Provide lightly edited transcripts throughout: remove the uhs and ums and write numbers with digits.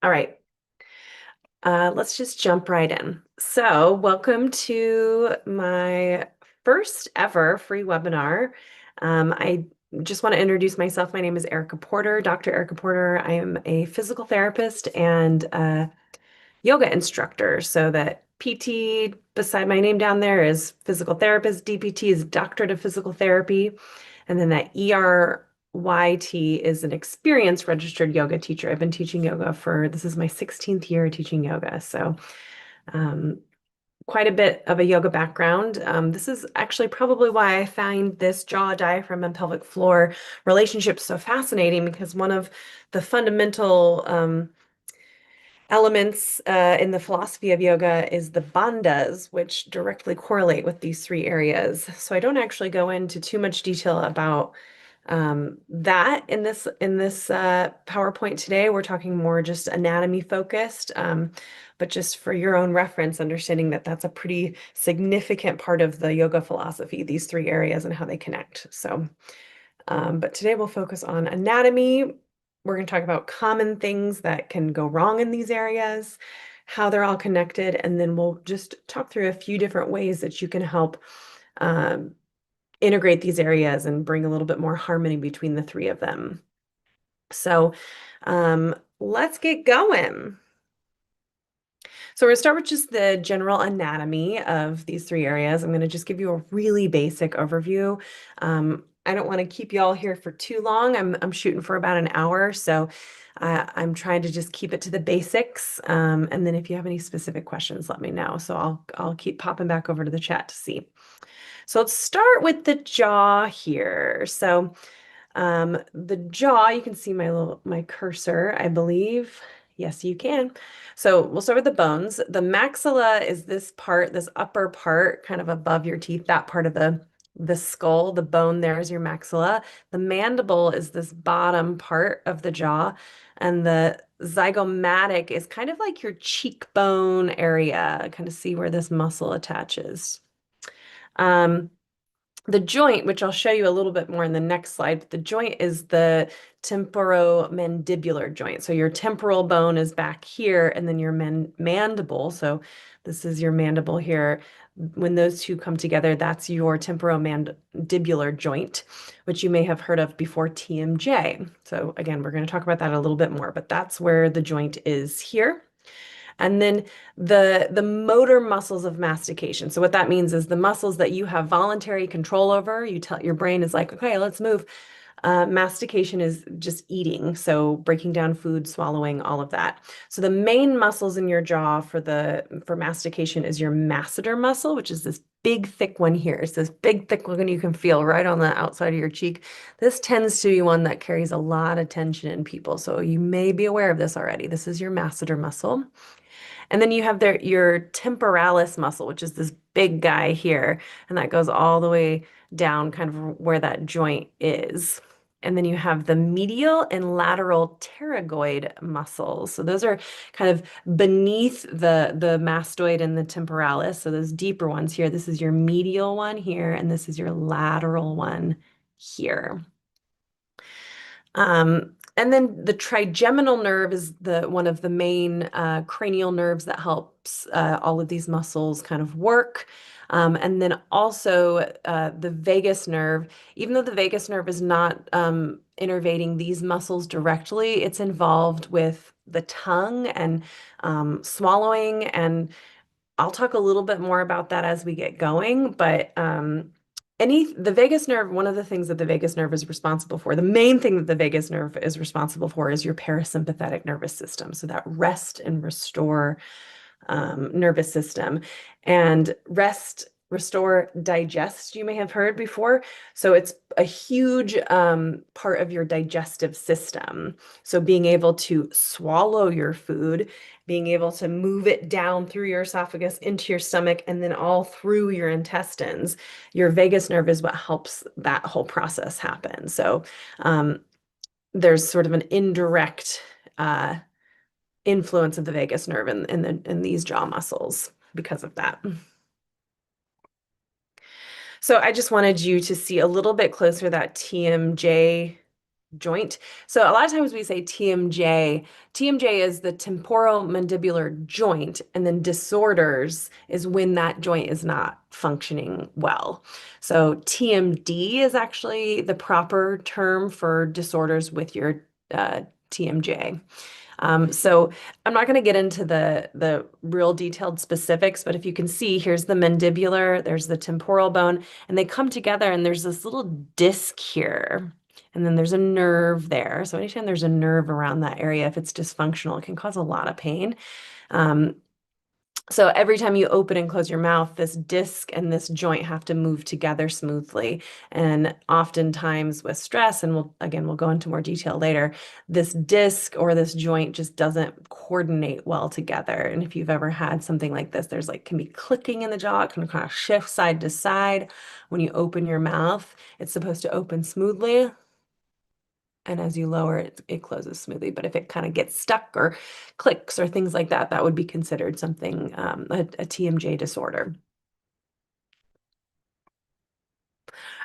All right, let's just jump right in. So, welcome to my first ever free webinar. I just want to introduce myself. My name is Erika Porter, Dr. Erika Porter. I am a physical therapist and a yoga instructor. So that PT beside my name down there is physical therapist, DPT is doctorate of physical therapy, and then that ERYT is an experienced registered yoga teacher. I've been teaching yoga for, this is my 16th year teaching yoga. So um, quite a bit of a yoga background. This is actually probably why I find this jaw, diaphragm, and pelvic floor relationship so fascinating, because one of the fundamental elements in the philosophy of yoga is the bandhas, which directly correlate with these three areas. So I don't actually go into too much detail about that in this PowerPoint today. We're talking more just anatomy focused, but just for your own reference, understanding that that's a pretty significant part of the yoga philosophy, these three areas and how they connect. So but today we'll focus on anatomy. We're going to talk about common things that can go wrong in these areas, how they're all connected, and then we'll just talk through a few different ways that you can help um, integrate these areas and bring a little bit more harmony between the three of them. So let's get going. So we're gonna start with just the general anatomy of these three areas. I'm gonna just give you a really basic overview. I don't want to keep you all here for too long. I'm shooting for about an hour, so I'm trying to just keep it to the basics. And then if you have any specific questions, let me know. So I'll keep popping back over to the chat to see. So let's start with the jaw here. So the jaw, you can see my cursor, I believe. Yes, you can. So we'll start with the bones. The maxilla is this part, this upper part, kind of above your teeth, that part of the skull. The bone there is your maxilla. The mandible is this bottom part of the jaw, and the zygomatic is kind of like your cheekbone area. Kind of see where this muscle attaches. Um, the joint, which I'll show you a little bit more in the next slide, but the joint is the temporomandibular joint. So your temporal bone is back here, and then your mandible. So this is your mandible here. When those two come together, that's your temporomandibular joint, which you may have heard of before, TMJ. So again, we're going to talk about that a little bit more, but that's where the joint is here. And then the motor muscles of mastication. So what that means is the muscles that you have voluntary control over. You tell your brain is like, okay, let's move. Mastication is just eating, so breaking down food, swallowing, all of that. So the main muscles in your jaw for mastication is your masseter muscle, which is this big thick one here. It's this big thick one you can feel right on the outside of your cheek. This tends to be one that carries a lot of tension in people, so you may be aware of this already. This is your masseter muscle. And then you have your temporalis muscle, which is this big guy here, and that goes all the way down kind of where that joint is. And then you have the medial and lateral pterygoid muscles. So those are kind of beneath the mastoid and the temporalis. So those deeper ones here. This is your medial one here, and this is your lateral one here. And then the trigeminal nerve is the one of the main cranial nerves that helps all of these muscles kind of work. And then also the vagus nerve, even though the vagus nerve is not innervating these muscles directly, it's involved with the tongue and swallowing. And I'll talk a little bit more about that as we get going, but the vagus nerve, one of the things that the vagus nerve is responsible for, the main thing that the vagus nerve is responsible for is your parasympathetic nervous system. So that rest and restore nervous system. And rest, restore, digest, you may have heard before. So it's a huge part of your digestive system. So being able to swallow your food, being able to move it down through your esophagus into your stomach and then all through your intestines. Your vagus nerve is what helps that whole process happen. So there's sort of an indirect influence of the vagus nerve in these jaw muscles because of that. So I just wanted you to see a little bit closer that TMJ joint. So a lot of times we say TMJ. TMJ is the temporomandibular joint, and then disorders is when that joint is not functioning well. So TMD is actually the proper term for disorders with your TMJ. So I'm not going to get into the real detailed specifics, but if you can see, here's the mandibular, there's the temporal bone, and they come together, and there's this little disc here. And then there's a nerve there. So anytime there's a nerve around that area, if it's dysfunctional, it can cause a lot of pain. Um, so every time you open and close your mouth, this disc and this joint have to move together smoothly. And oftentimes with stress, and we'll go into more detail later, this disc or this joint just doesn't coordinate well together. And if you've ever had something like this, there's like can be clicking in the jaw, it can kind of shift side to side. When you open your mouth, it's supposed to open smoothly. And as you lower it, it closes smoothly. But if it kind of gets stuck or clicks or things like that, that would be considered something, a TMJ disorder.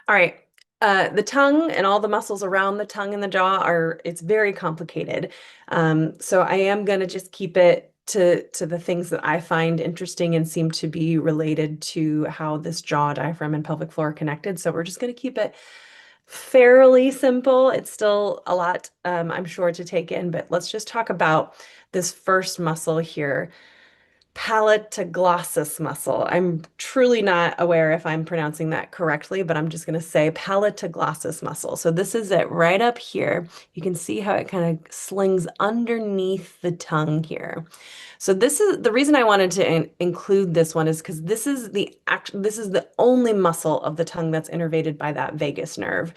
All right. The tongue and all the muscles around the tongue and the jaw it's very complicated. So I am going to just keep it to the things that I find interesting and seem to be related to how this jaw, diaphragm, and pelvic floor are connected. So we're just going to keep it fairly simple. It's still a lot, I'm sure, to take in, but let's just talk about this first muscle here, palatoglossus muscle. I'm truly not aware if I'm pronouncing that correctly, but I'm just going to say palatoglossus muscle. So this is it right up here. You can see how it kind of slings underneath the tongue here. So this is the reason I wanted to include this one is because this is the only muscle of the tongue that's innervated by that vagus nerve.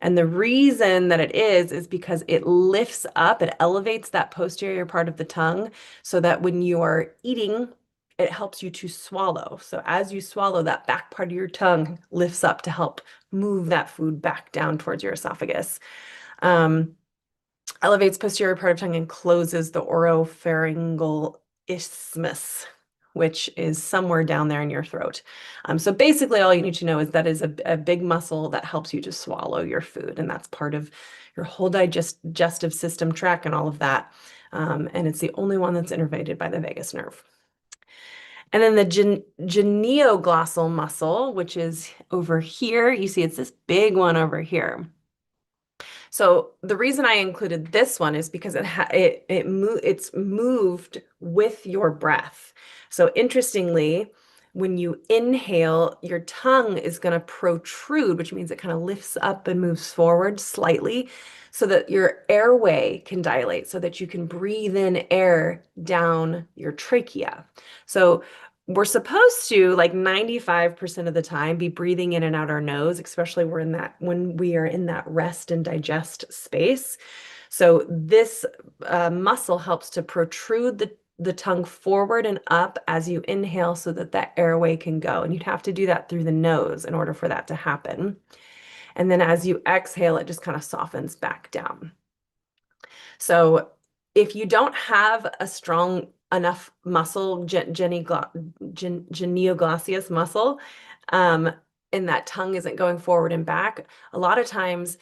And the reason that it is because it lifts up, it elevates that posterior part of the tongue so that when you are eating, it helps you to swallow. So as you swallow, that back part of your tongue lifts up to help move that food back down towards your esophagus. Elevates posterior part of tongue and closes the oropharyngeal isthmus, which is somewhere down there in your throat. So basically all you need to know is that is a big muscle that helps you to swallow your food, and that's part of your whole digestive system tract and all of that. And it's the only one that's innervated by the vagus nerve. And then the genioglottal muscle, which is over here, you see it's this big one over here. So the reason I included this one is because it's moved with your breath. So interestingly, when you inhale, your tongue is going to protrude, which means it kind of lifts up and moves forward slightly so that your airway can dilate, so that you can breathe in air down your trachea. So we're supposed to, like 95% of the time, be breathing in and out our nose, especially when we are in that rest and digest space. So this muscle helps to protrude the tongue forward and up as you inhale so that that airway can go. And you'd have to do that through the nose in order for that to happen. And then as you exhale, it just kind of softens back down. So if you don't have a strong enough muscle, genioglossus muscle, and that tongue isn't going forward and back, a lot of times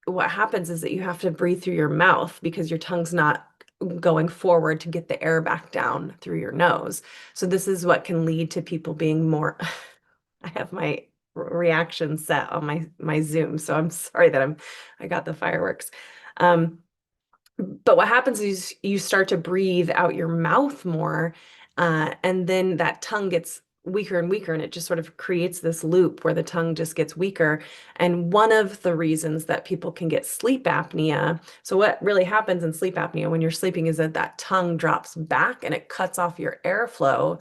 what happens is that you have to breathe through your mouth because your tongue's not going forward to get the air back down through your nose. So this is what can lead to people being more, I have my reaction set on my Zoom, so I'm sorry that I got the fireworks. But what happens is you start to breathe out your mouth more, and then that tongue gets weaker and weaker, and it just sort of creates this loop where the tongue just gets weaker. And one of the reasons that people can get sleep apnea, so what really happens in sleep apnea when you're sleeping is that that tongue drops back and it cuts off your airflow,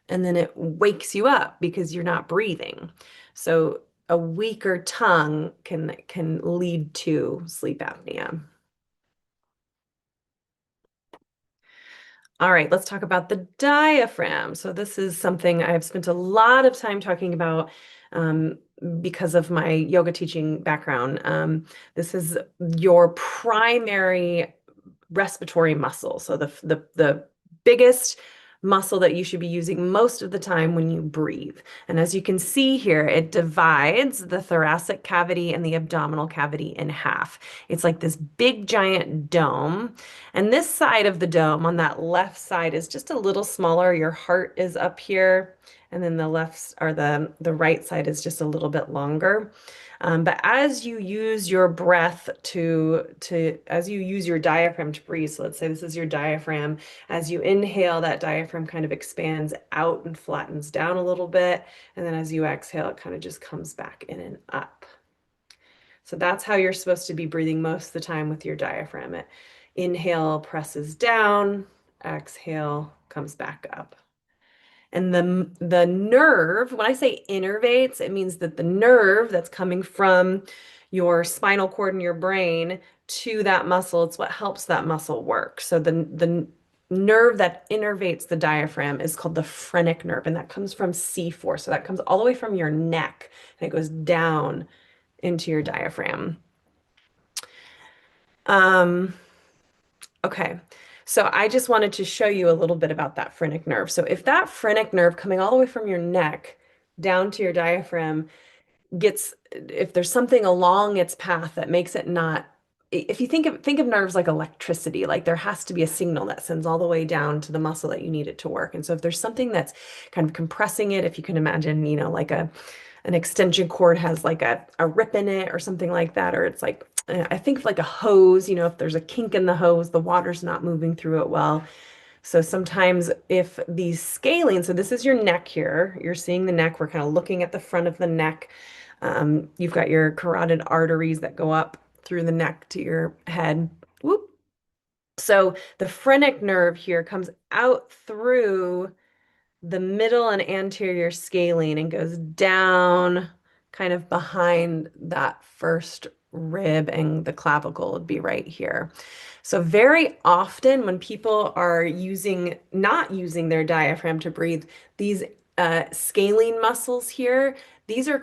and then it wakes you up because you're not breathing. So a weaker tongue can lead to sleep apnea. All right, let's talk about the diaphragm. So this is something I've spent a lot of time talking about because of my yoga teaching background. This is your primary respiratory muscle. So the biggest, muscle that you should be using most of the time when you breathe. And as you can see here, it divides the thoracic cavity and the abdominal cavity in half. It's like this big giant dome. And this side of the dome on that left side is just a little smaller. Your heart is up here, and then the left or the right side is just a little bit longer. But as you use your breath as you use your diaphragm to breathe, so let's say this is your diaphragm, as you inhale, that diaphragm kind of expands out and flattens down a little bit. And then as you exhale, it kind of just comes back in and up. So that's how you're supposed to be breathing most of the time with your diaphragm. It inhale presses down, exhale comes back up. And the nerve, when I say innervates, it means that the nerve that's coming from your spinal cord and your brain to that muscle, it's what helps that muscle work. So the nerve that innervates the diaphragm is called the phrenic nerve, and that comes from C4. So that comes all the way from your neck and it goes down into your diaphragm. Um, Okay, so I just wanted to show you a little bit about that phrenic nerve. So if that phrenic nerve coming all the way from your neck down to your diaphragm if there's something along its path that makes it not, if you think of nerves like electricity, like there has to be a signal that sends all the way down to the muscle that you need it to work. And so if there's something that's kind of compressing it, if you can imagine, like an extension cord has like a rip in it or something like that, or it's like I think like a hose, if there's a kink in the hose, the water's not moving through it well. So sometimes if these scalene, so this is your neck here, you're seeing the neck, we're kind of looking at the front of the neck. You've got your carotid arteries that go up through the neck to your head. Whoop. So the phrenic nerve here comes out through the middle and anterior scalene and goes down kind of behind that first rib, and the clavicle would be right here. So very often when people are not using their diaphragm to breathe, these scalene muscles here, these are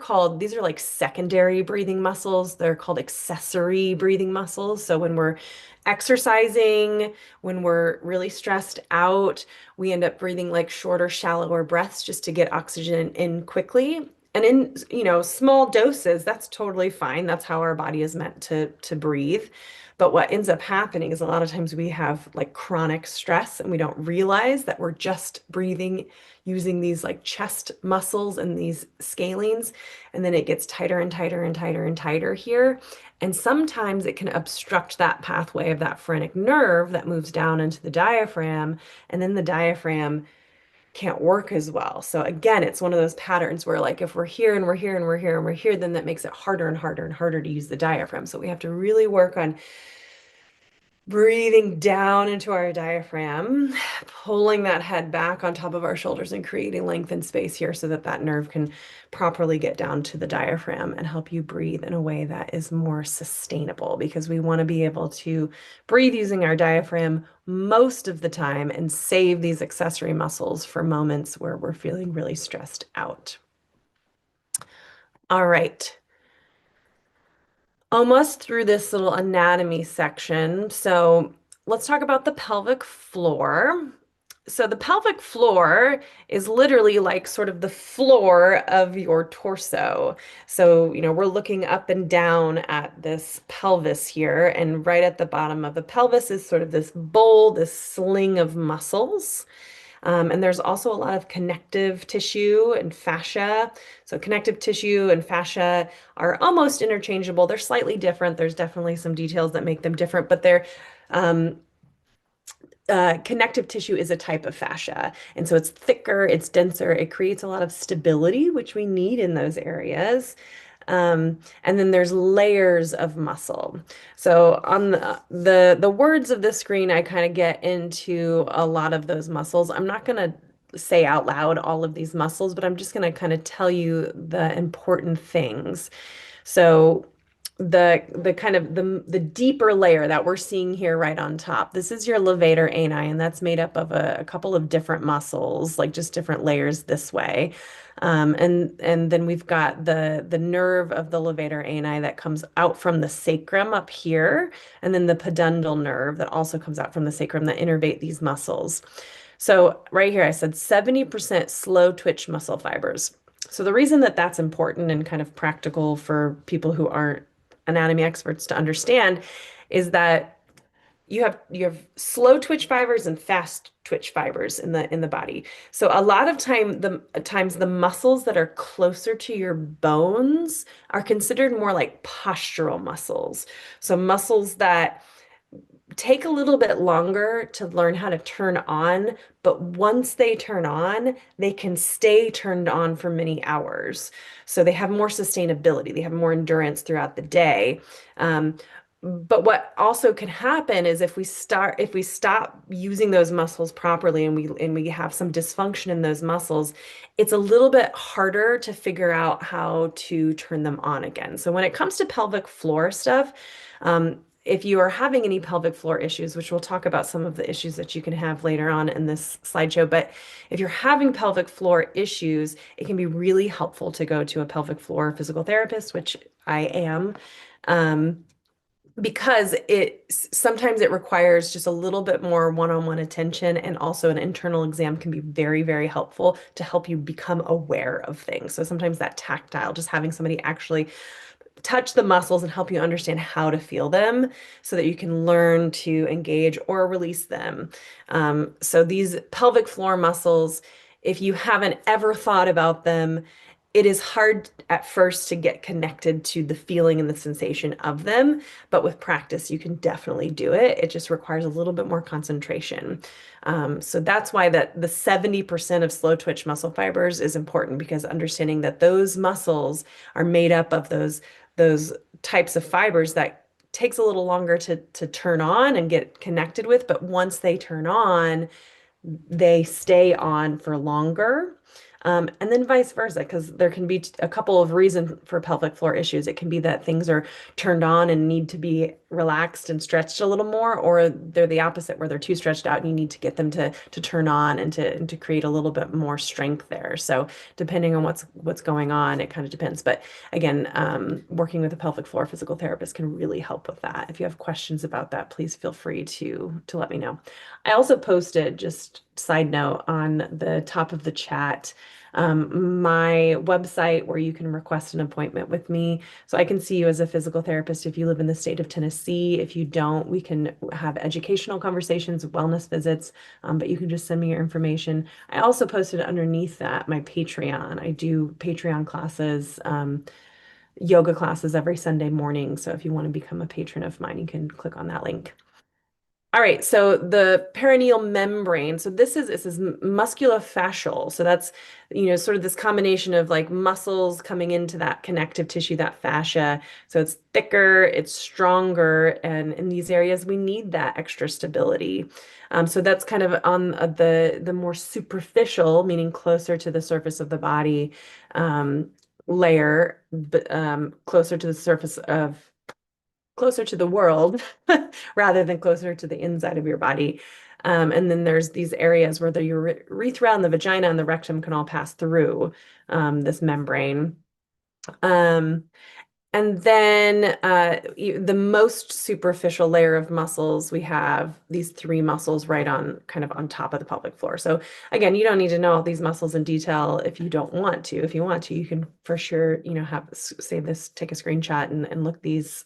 like secondary breathing muscles. They're called accessory breathing muscles. So when we're exercising, when we're really stressed out, we end up breathing like shorter, shallower breaths just to get oxygen in quickly. And in, small doses, that's totally fine. That's how our body is meant to breathe. But what ends up happening is a lot of times we have like chronic stress and we don't realize that we're just breathing using these like chest muscles and these scalenes. And then it gets tighter and tighter and tighter and tighter here. And sometimes it can obstruct that pathway of that phrenic nerve that moves down into the diaphragm. And then the diaphragm can't work as well. So again, it's one of those patterns where like if we're here and we're here and we're here and we're here, then that makes it harder and harder and harder to use the diaphragm. So we have to really work on breathing down into our diaphragm, pulling that head back on top of our shoulders and creating length and space here so that that nerve can properly get down to the diaphragm and help you breathe in a way that is more sustainable, because we want to be able to breathe using our diaphragm most of the time and save these accessory muscles for moments where we're feeling really stressed out. All right. Almost through this little anatomy section. So let's talk about the pelvic floor. So the pelvic floor is literally like sort of the floor of your torso. So, we're looking up and down at this pelvis here, and right at the bottom of the pelvis is sort of this bowl, this sling of muscles. And there's also a lot of connective tissue and fascia. So connective tissue and fascia are almost interchangeable. They're slightly different. There's definitely some details that make them different, but connective tissue is a type of fascia. And so it's thicker, it's denser, it creates a lot of stability, which we need in those areas. And then there's layers of muscle. So on the words of the screen, I kind of get into a lot of those muscles. I'm not going to say out loud all of these muscles, but I'm just going to kind of tell you the important things. So the kind of the deeper layer that we're seeing here right on top. This is your levator ani, and that's made up of a couple of different muscles, like just different layers this way. And then we've got the nerve of the levator ani that comes out from the sacrum up here, and then the pudendal nerve that also comes out from the sacrum that innervate these muscles. So right here, I said 70% slow twitch muscle fibers. So the reason that that's important and kind of practical for people who aren't anatomy experts to understand is that you have slow twitch fibers and fast twitch fibers in the body. So a lot of times the muscles that are closer to your bones are considered more like postural muscles. So muscles that take a little bit longer to learn how to turn on, but once they turn on, they can stay turned on for many hours. So they have more sustainability, they have more endurance throughout the day. Um, but what also can happen is if we stop using those muscles properly and we have some dysfunction in those muscles, it's a little bit harder to figure out how to turn them on again. So when it comes to pelvic floor stuff, if you are having any pelvic floor issues, which we'll talk about some of the issues that you can have later on in this slideshow, but if you're having pelvic floor issues, it can be really helpful to go to a pelvic floor physical therapist, which I am. Um, because it sometimes it requires just a little bit more one-on-one attention, and also an internal exam can be very, very helpful to help you become aware of things. So sometimes that tactile, just having somebody actually touch the muscles and help you understand how to feel them so that you can learn to engage or release them. So these pelvic floor muscles, if you haven't ever thought about them, it is hard at first to get connected to the feeling and the sensation of them, but with practice, you can definitely do it. It just requires a little bit more concentration. So that's why that the 70% of slow twitch muscle fibers is important, because understanding that those muscles are made up of those types of fibers that takes a little longer to turn on and get connected with, but once they turn on, they stay on for longer. And then vice versa, because there can be a couple of reasons for pelvic floor issues. It can be that things are turned on and need to be relaxed and stretched a little more, or they're the opposite, where they're too stretched out and you need to get them to turn on and to create a little bit more strength there. So depending on what's going on, it kind of depends. But again, working with a pelvic floor physical therapist can really help with that. If you have questions about that, please feel free to let me know. I also posted, just side note, on the top of the chat, my website where you can request an appointment with me. So I can see you as a physical therapist if you live in the state of Tennessee. If you don't, we can have educational conversations, wellness visits, but you can just send me your information. I also posted underneath that my Patreon. I do Patreon classes, yoga classes every Sunday morning. So if you want to become a patron of mine, you can click on that link. All right, so the perineal membrane. So this is musculofascial. So that's, sort of this combination of like muscles coming into that connective tissue, that fascia. So it's thicker, it's stronger, and in these areas we need that extra stability. So that's kind of on the more superficial, meaning closer to the surface of the body, layer, but closer to the surface of closer to the world rather than closer to the inside of your body. And then there's these areas where the urethra and the vagina and the rectum can all pass through this membrane. Um, and then the most superficial layer of muscles, we have these three muscles right on kind of on top of the pelvic floor. So again, you don't need to know all these muscles in detail if you don't want to. If you want to, you can for sure, have save this, take a screenshot and look these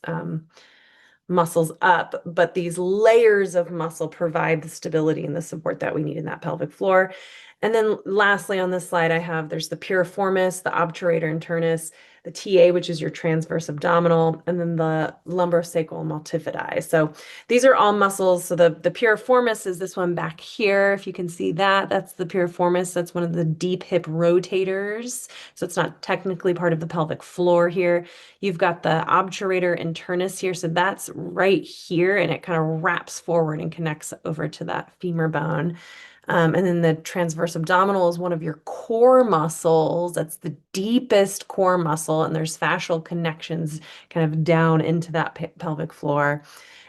muscles up, but these layers of muscle provide the stability and the support that we need in that pelvic floor. And then lastly on this slide, there's the piriformis, the obturator internus, the TA, which is your transverse abdominal, and then the lumbosacral multifidi. So these are all muscles. So the piriformis is this one back here. If you can see that, that's the piriformis. That's one of the deep hip rotators. So it's not technically part of the pelvic floor here. You've got the obturator internus here. So that's right here, and it kind of wraps forward and connects over to that femur bone. And then the transverse abdominal is one of your core muscles. That's the deepest core muscle fascial, and there's fascial connections kind of down into that pelvic floor.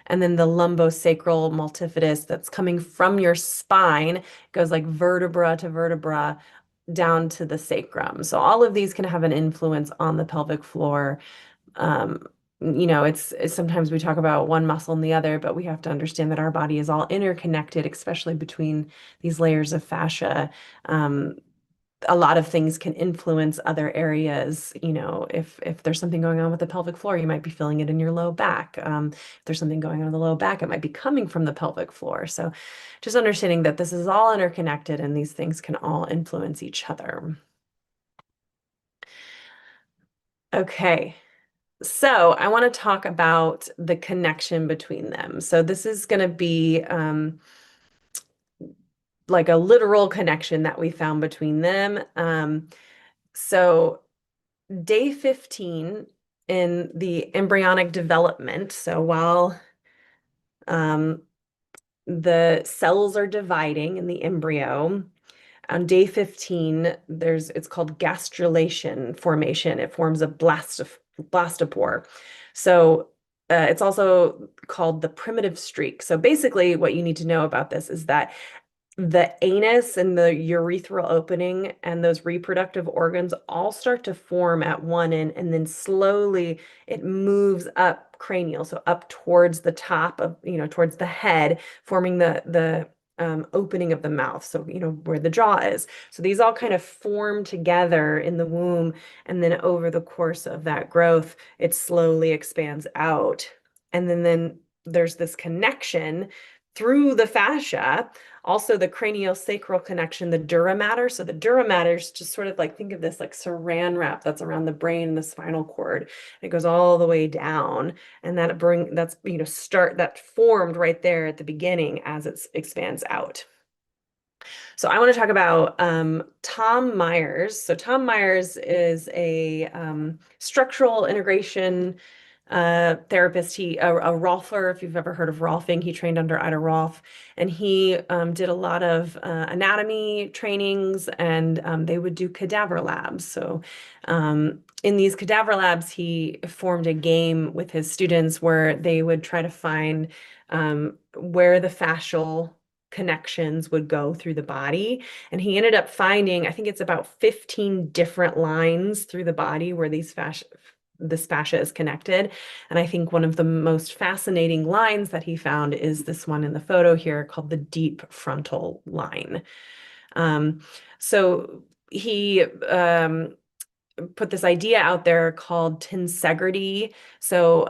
And then the lumbosacral multifidus that's coming from your spine goes like vertebra to vertebra down to the sacrum. So all of these can have an influence on the pelvic floor. Um, it's sometimes we talk about one muscle and the other, but we have to understand that our body is all interconnected, especially between these layers of fascia. Um, a lot of things can influence other areas. If there's something going on with the pelvic floor, you might be feeling it in your low back. If there's something going on in the low back, it might be coming from the pelvic floor. So just understanding that this is all interconnected and these things can all influence each other. Okay. So I want to talk about the connection between them. So this is going to be like a literal connection that we found between them. So day 15 in the embryonic development, so while um, the cells are dividing in the embryo, on day 15, it's called gastrulation formation. It forms a blastopore. So it's also called the primitive streak. So basically, what you need to know about this is that the anus and the urethral opening and those reproductive organs all start to form at one end, and then slowly it moves up cranial, so up towards the top of, towards the head, forming the opening of the mouth, so where the jaw is. So these all kind of form together in the womb, and then over the course of that growth, it slowly expands out. And then there's this connection through the fascia, also the craniosacral connection, the dura mater. So the dura mater is just sort of like, think of this like saran wrap that's around the brain and the spinal cord. It goes all the way down, and that formed right there at the beginning as it expands out. So I want to talk about Tom Myers. So Tom Myers is a structural integration therapist. A Rolfer, if you've ever heard of Rolfing, he trained under Ida Rolf, and he did a lot of anatomy trainings, and they would do cadaver labs. So in these cadaver labs, he formed a game with his students where they would try to find where the fascial connections would go through the body. And he ended up finding, I think it's about 15 different lines through the body where this fascia is connected. And I think one of the most fascinating lines that he found is this one in the photo here called the deep frontal line. So he put this idea out there called tensegrity. So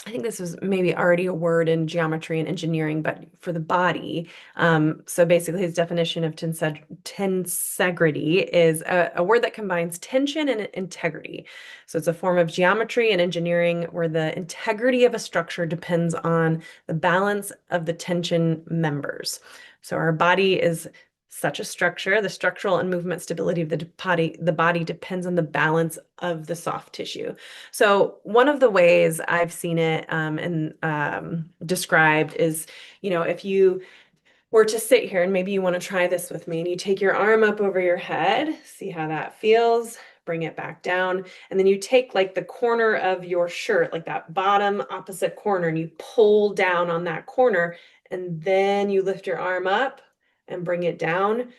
I think this was maybe already a word in geometry and engineering, but for the body. So basically his definition of tensegrity is a word that combines tension and integrity. So it's a form of geometry and engineering where the integrity of a structure depends on the balance of the tension members. So our body is such a structure. The structural and movement stability of the body depends on the balance of the soft tissue. So one of the ways I've seen it and described is, if you were to sit here and maybe you want to try this with me, and you take your arm up over your head, see how that feels, bring it back down, and then you take like the corner of your shirt, like that bottom opposite corner, and you pull down on that corner, and then you lift your arm up and bring it down.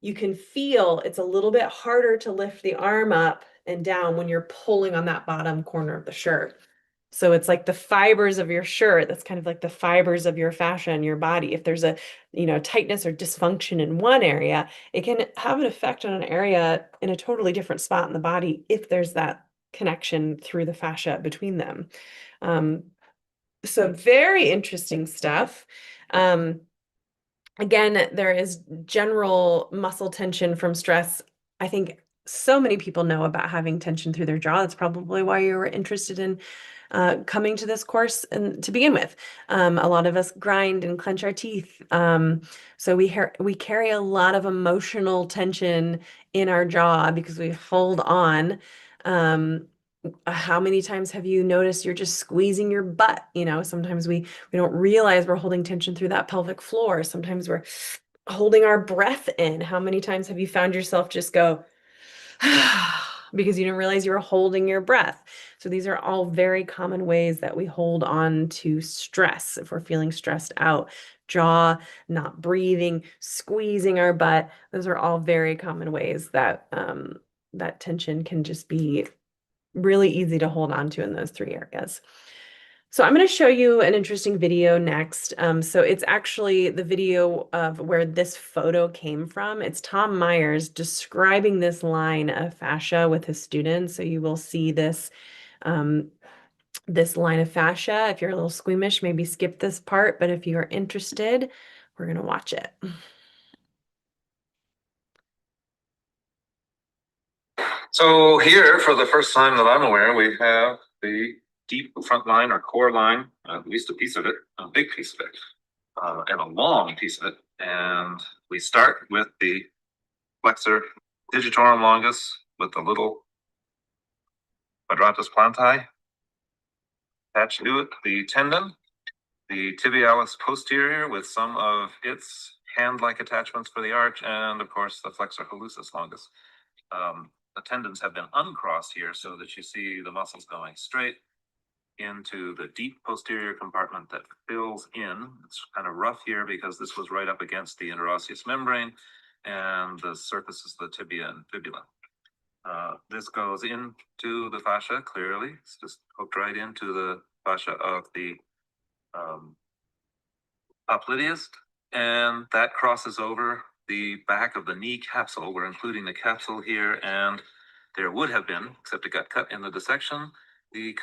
You can feel it's a little bit harder to lift the arm up and down when you're pulling on that bottom corner of the shirt. So it's like the fibers of your shirt, that's kind of like the fibers of your fascia in your body. If there's a, tightness or dysfunction in one area, it can have an effect on an area in a totally different spot in the body if there's that connection through the fascia between them. So very interesting stuff. Again, there is general muscle tension from stress. I think so many people know about having tension through their jaw. That's probably why you were interested in coming to this course and to begin with. A lot of us grind and clench our teeth. So we carry a lot of emotional tension in our jaw because we hold on. How many times have you noticed you're just squeezing your butt? Sometimes we don't realize we're holding tension through that pelvic floor. Sometimes we're holding our breath in. How many times have you found yourself just go because you didn't realize you were holding your breath. So these are all very common ways that we hold on to stress if we're feeling stressed out. Jaw, not breathing, squeezing our butt. Those are all very common ways that that tension can just be really easy to hold on to in those three areas. So I'm going to show you an interesting video next. So it's actually the video of where this photo came from. It's Tom Myers describing this line of fascia with his students. So you will see this this line of fascia. If you're a little squeamish, maybe skip this part, but if you are interested, we're going to watch it. So here, for the first time that I'm aware, we have the deep front line or core line, at least a piece of it, a big piece of it, and a long piece of it. And we start with the flexor digitorum longus with the little quadratus plantae attached to it, the tendon, the tibialis posterior with some of its hand-like attachments for the arch, and of course the flexor hallucis longus. The tendons have been uncrossed here so that you see the muscles going straight into the deep posterior compartment that fills in. It's kind of rough here because this was right up against the interosseous membrane and the surfaces of the tibia and fibula. This goes into the fascia clearly. It's just hooked right into the fascia of the popliteus, and that crosses over the back of the knee capsule. We're including the capsule here, and there would have been, except it got cut in the dissection, the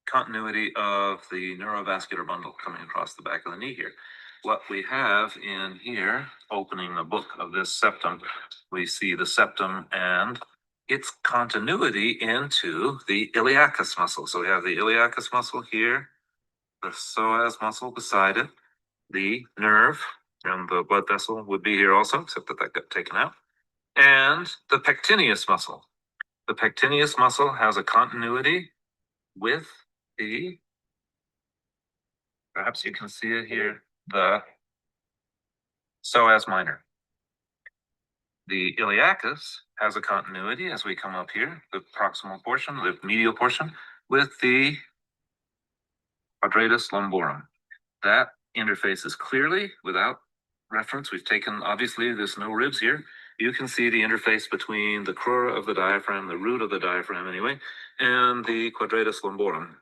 continuity of the neurovascular bundle coming across the back of the knee here. What we have in here, opening the book of this septum, we see the septum and its continuity into the iliacus muscle. So we have the iliacus muscle here, the psoas muscle beside it, the nerve, and the blood vessel would be here also, except that that got taken out, and the pectineus muscle. The pectineus muscle has a continuity with the, perhaps you can see it here, the psoas minor. The iliacus has a continuity as we come up here, the proximal portion, the medial portion, with the quadratus lumborum. That interfaces clearly without reference. We've taken, obviously, there's no ribs here. You can see the interface between the crura of the diaphragm, the root of the diaphragm anyway, and the quadratus lumborum.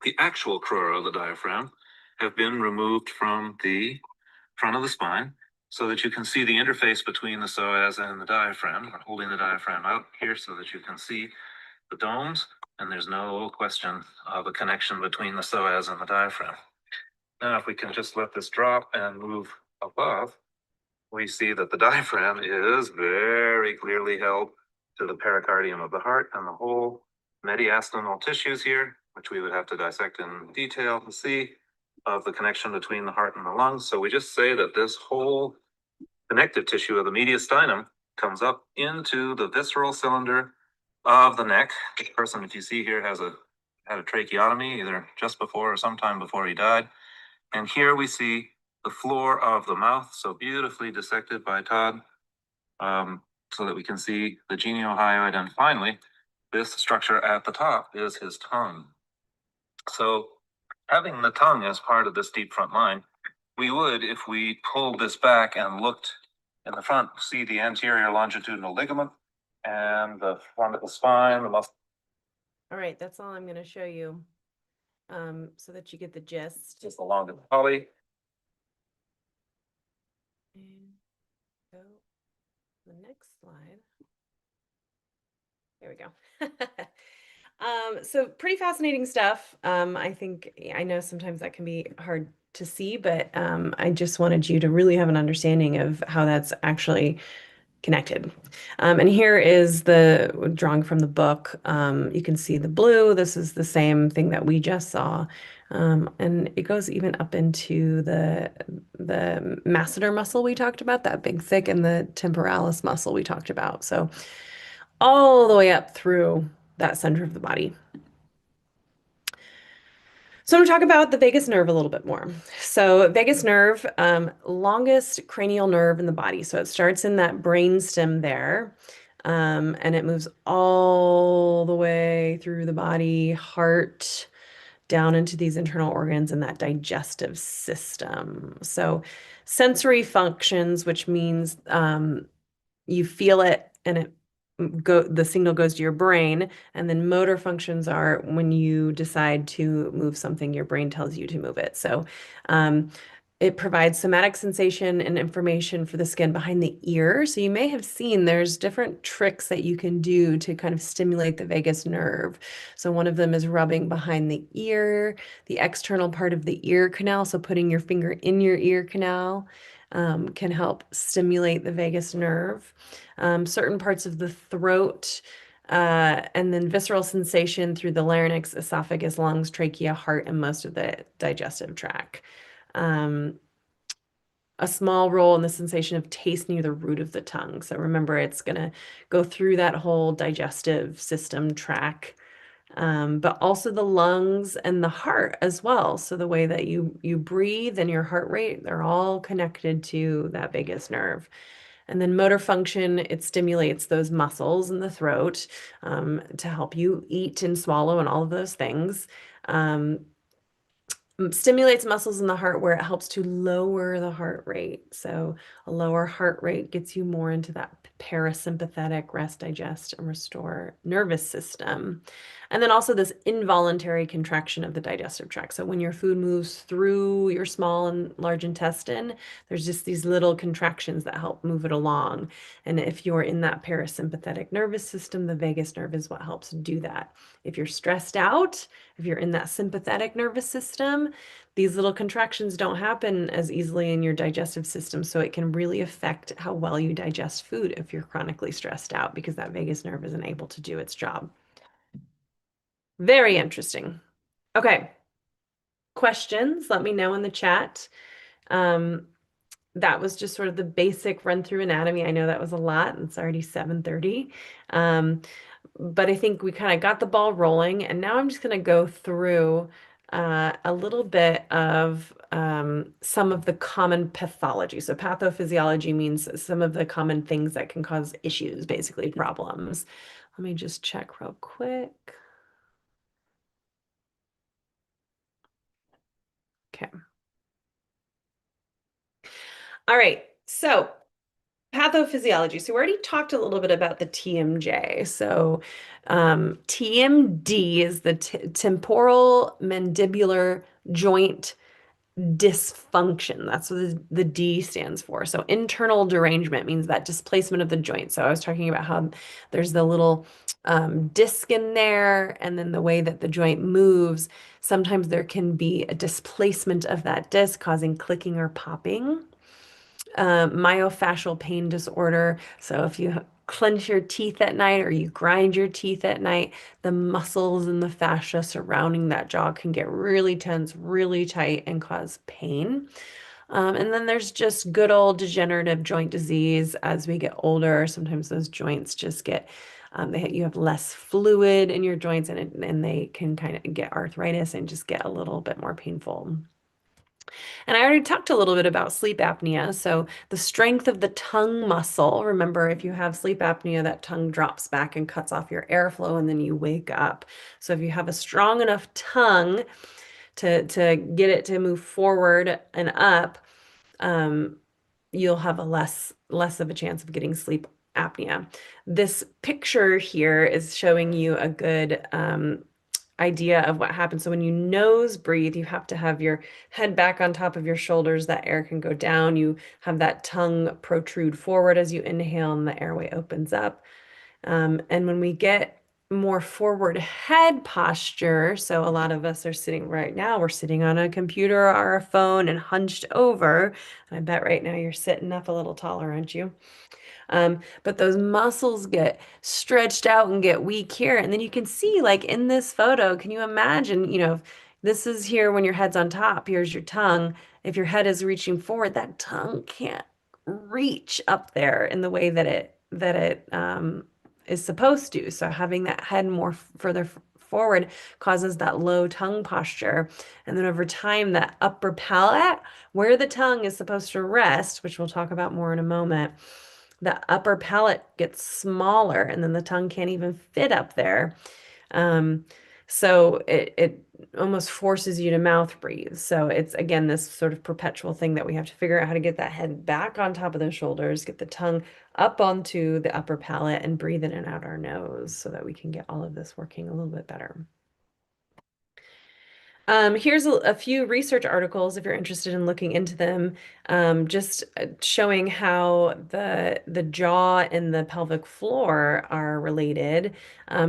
The actual crura of the diaphragm have been removed from the front of the spine so that you can see the interface between the psoas and the diaphragm. We're holding the diaphragm out here so that you can see the domes, and there's no question of a connection between the psoas and the diaphragm. Now, if we can just let this drop and move above, we see that the diaphragm is very clearly held to the pericardium of the heart and the whole mediastinal tissues here, which we would have to dissect in detail to see of the connection between the heart and the lungs. So we just say that this whole connective tissue of the mediastinum comes up into the visceral cylinder of the neck. This person, if you see here, had a tracheotomy either just before or sometime before he died. And here we see the floor of the mouth, so beautifully dissected by Todd, so that we can see the geniohyoid. And finally, this structure at the top is his tongue. So having the tongue as part of this deep front line, we would, if we pulled this back and looked in the front, see the anterior longitudinal ligament and the front of the spine, the muscle. All right, that's all I'm going to show you so that you get the gist. Just along the poly. And go to the next slide. There we go. So pretty fascinating stuff. I think, I know sometimes that can be hard to see, but I just wanted you to really have an understanding of how that's actually connected. And here is the drawing from the book. You can see the blue. This is the same thing that we just saw. And it goes even up into the masseter muscle we talked about, that big thick, and the temporalis muscle we talked about. So all the way up through that center of the body. So I'm going to talk about the vagus nerve a little bit more. So vagus nerve, longest cranial nerve in the body. So it starts in that brainstem there. And it moves all the way through the body, heart, down into these internal organs and that digestive system. So, sensory functions, which means you feel it and the signal goes to your brain, and then motor functions are when you decide to move something, your brain tells you to move it. So um, it provides somatic sensation and information for the skin behind the ear. So you may have seen there's different tricks that you can do to kind of stimulate the vagus nerve. So one of them is rubbing behind the ear, the external part of the ear canal. So putting your finger in your ear canal can help stimulate the vagus nerve. Certain parts of the throat, and then visceral sensation through the larynx, esophagus, lungs, trachea, heart, and most of the digestive tract. Um, a small role in the sensation of taste near the root of the tongue. So remember, it's going to go through that whole digestive system tract, but also the lungs and the heart as well. So the way that you breathe and your heart rate, they're all connected to that vagus nerve. And then motor function, it stimulates those muscles in the throat to help you eat and swallow and all of those things. Um, Stimulates muscles in the heart where it helps to lower the heart rate. So a lower heart rate gets you more into that parasympathetic rest, digest, and restore nervous system. And then also this involuntary contraction of the digestive tract. So when your food moves through your small and large intestine, there's just these little contractions that help move it along. And if you're in that parasympathetic nervous system, the vagus nerve is what helps do that. If you're stressed out, if you're in that sympathetic nervous system, these little contractions don't happen as easily in your digestive system. So it can really affect how well you digest food if you're chronically stressed out because that vagus nerve isn't able to do its job. Very interesting. Okay. Questions? Let me know in the chat. Um, that was just sort of the basic run through anatomy. I know that was a lot, and it's already 7:30. Um, but I think we kind of got the ball rolling, and now I'm just going to go through a little bit of some of the common pathology. So pathophysiology means some of the common things that can cause issues, basically problems. Let me just check real quick. Okay. All right. So pathophysiology. So we already talked a little bit about the TMJ. So TMD is the temporal mandibular joint dysfunction. That's what the D stands for. So internal derangement means that displacement of the joint. So I was talking about how there's the little disc in there, and then the way that the joint moves, sometimes there can be a displacement of that disc causing clicking or popping. Myofascial pain disorder. So if you clench your teeth at night or you grind your teeth at night, the muscles and the fascia surrounding that jaw can get really tense, really tight, and cause pain. And then there's just good old degenerative joint disease as we get older. Sometimes those joints just get you have less fluid in your joints, and they can kind of get arthritis and just get a little bit more painful. And I already talked a little bit about sleep apnea. So the strength of the tongue muscle, remember, if you have sleep apnea, that tongue drops back and cuts off your airflow, and then you wake up. So if you have a strong enough tongue to get it to move forward and up, um, you'll have a less of a chance of getting sleep apnea. This picture here is showing you a good idea of what happens. So when you nose breathe, you have to have your head back on top of your shoulders. That air can go down. You have that tongue protrude forward as you inhale, and the airway opens up. And when we get more forward head posture, so a lot of us are sitting right now, we're sitting on a computer or a phone and hunched over. I bet right now you're sitting up a little taller, aren't you? But those muscles get stretched out and get weak here. And then you can see, like in this photo, can you imagine, this is here when your head's on top, here's your tongue. If your head is reaching forward, that tongue can't reach up there in the way that it is supposed to. So having that head more further forward causes that low tongue posture. And then over time, that upper palate, where the tongue is supposed to rest, which we'll talk about more in a moment, the upper palate gets smaller and then the tongue can't even fit up there. Um, so it almost forces you to mouth breathe. So it's again this sort of perpetual thing that we have to figure out how to get that head back on top of the shoulders, get the tongue up onto the upper palate and breathe in and out our nose so that we can get all of this working a little bit better. Here's a few research articles if you're interested in looking into them, just showing how the jaw and the pelvic floor are related.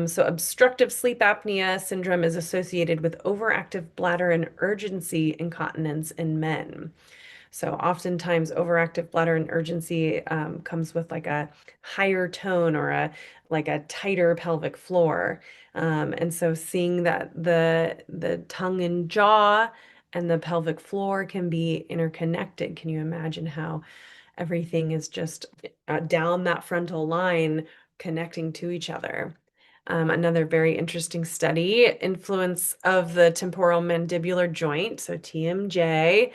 So obstructive sleep apnea syndrome is associated with overactive bladder and urgency incontinence in men. So oftentimes overactive bladder and urgency comes with like a higher tone or a like a tighter pelvic floor. And so seeing that the tongue and jaw and the pelvic floor can be interconnected, can you imagine how everything is just down that frontal line connecting to each other? Another very interesting study, influence of the temporal mandibular joint, so TMJ,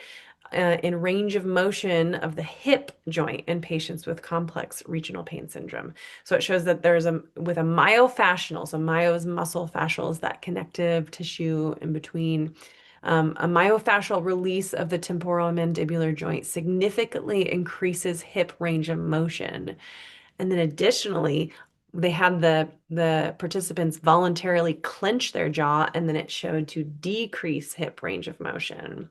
in range of motion of the hip joint in patients with complex regional pain syndrome. So it shows that with a myofascial, so myo is muscle, fascial is that connective tissue in between. A myofascial release of the temporal mandibular joint significantly increases hip range of motion. And then additionally, they had the participants voluntarily clench their jaw, and then it showed to decrease hip range of motion.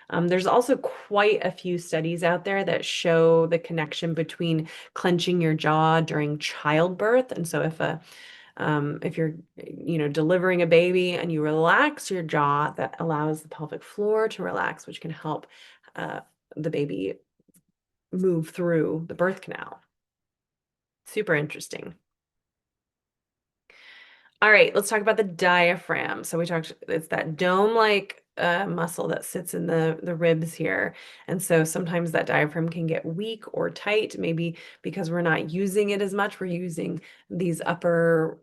There's also quite a few studies out there that show the connection between clenching your jaw during childbirth. And so if you're, delivering a baby and you relax your jaw, that allows the pelvic floor to relax, which can help uh, the baby move through the birth canal. Super interesting. All right, let's talk about the diaphragm. So we talked, it's that dome-like muscle that sits in the ribs here. And so sometimes that diaphragm can get weak or tight, maybe because we're not using it as much. We're using these upper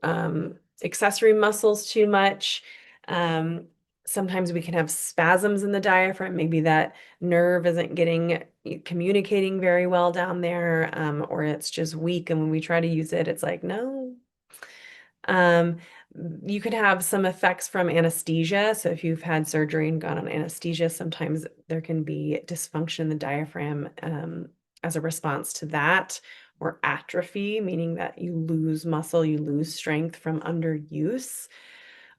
accessory muscles too much. Sometimes we can have spasms in the diaphragm. Maybe that nerve isn't communicating very well down there, or it's just weak. And when we try to use it, it's like, no. Um, you could have some effects from anesthesia. So if you've had surgery and gone on anesthesia, sometimes there can be dysfunction in the diaphragm as a response to that, or atrophy, meaning that you lose muscle, you lose strength from underuse.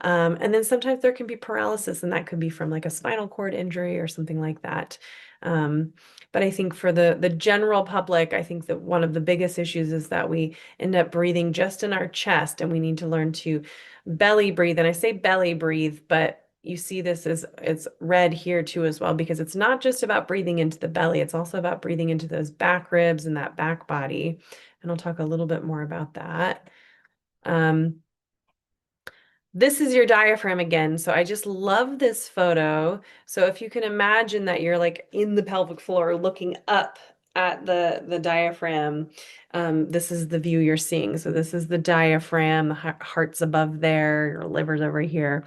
And then sometimes there can be paralysis, and that could be from like a spinal cord injury or something like that. Um, but I think for the general public, I think that one of the biggest issues is that we end up breathing just in our chest, and we need to learn to belly breathe. And I say belly breathe, but you see this as it's red here too as well, because it's not just about breathing into the belly, it's also about breathing into those back ribs and that back body. And I'll talk a little bit more about that. Um, this is your diaphragm again. So I just love this photo. So if you can imagine that you're like in the pelvic floor looking up at the diaphragm, this is the view you're seeing. So this is the diaphragm, the heart's above there, your liver's over here.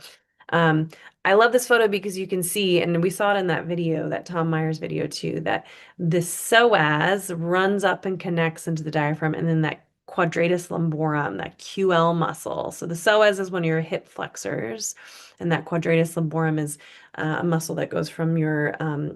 Um, I love this photo because you can see, and we saw it in that video, that Tom Myers video too, that the psoas runs up and connects into the diaphragm, and then that quadratus lumborum, that QL muscle. So the psoas is one of your hip flexors, and that quadratus lumborum is a muscle that goes from your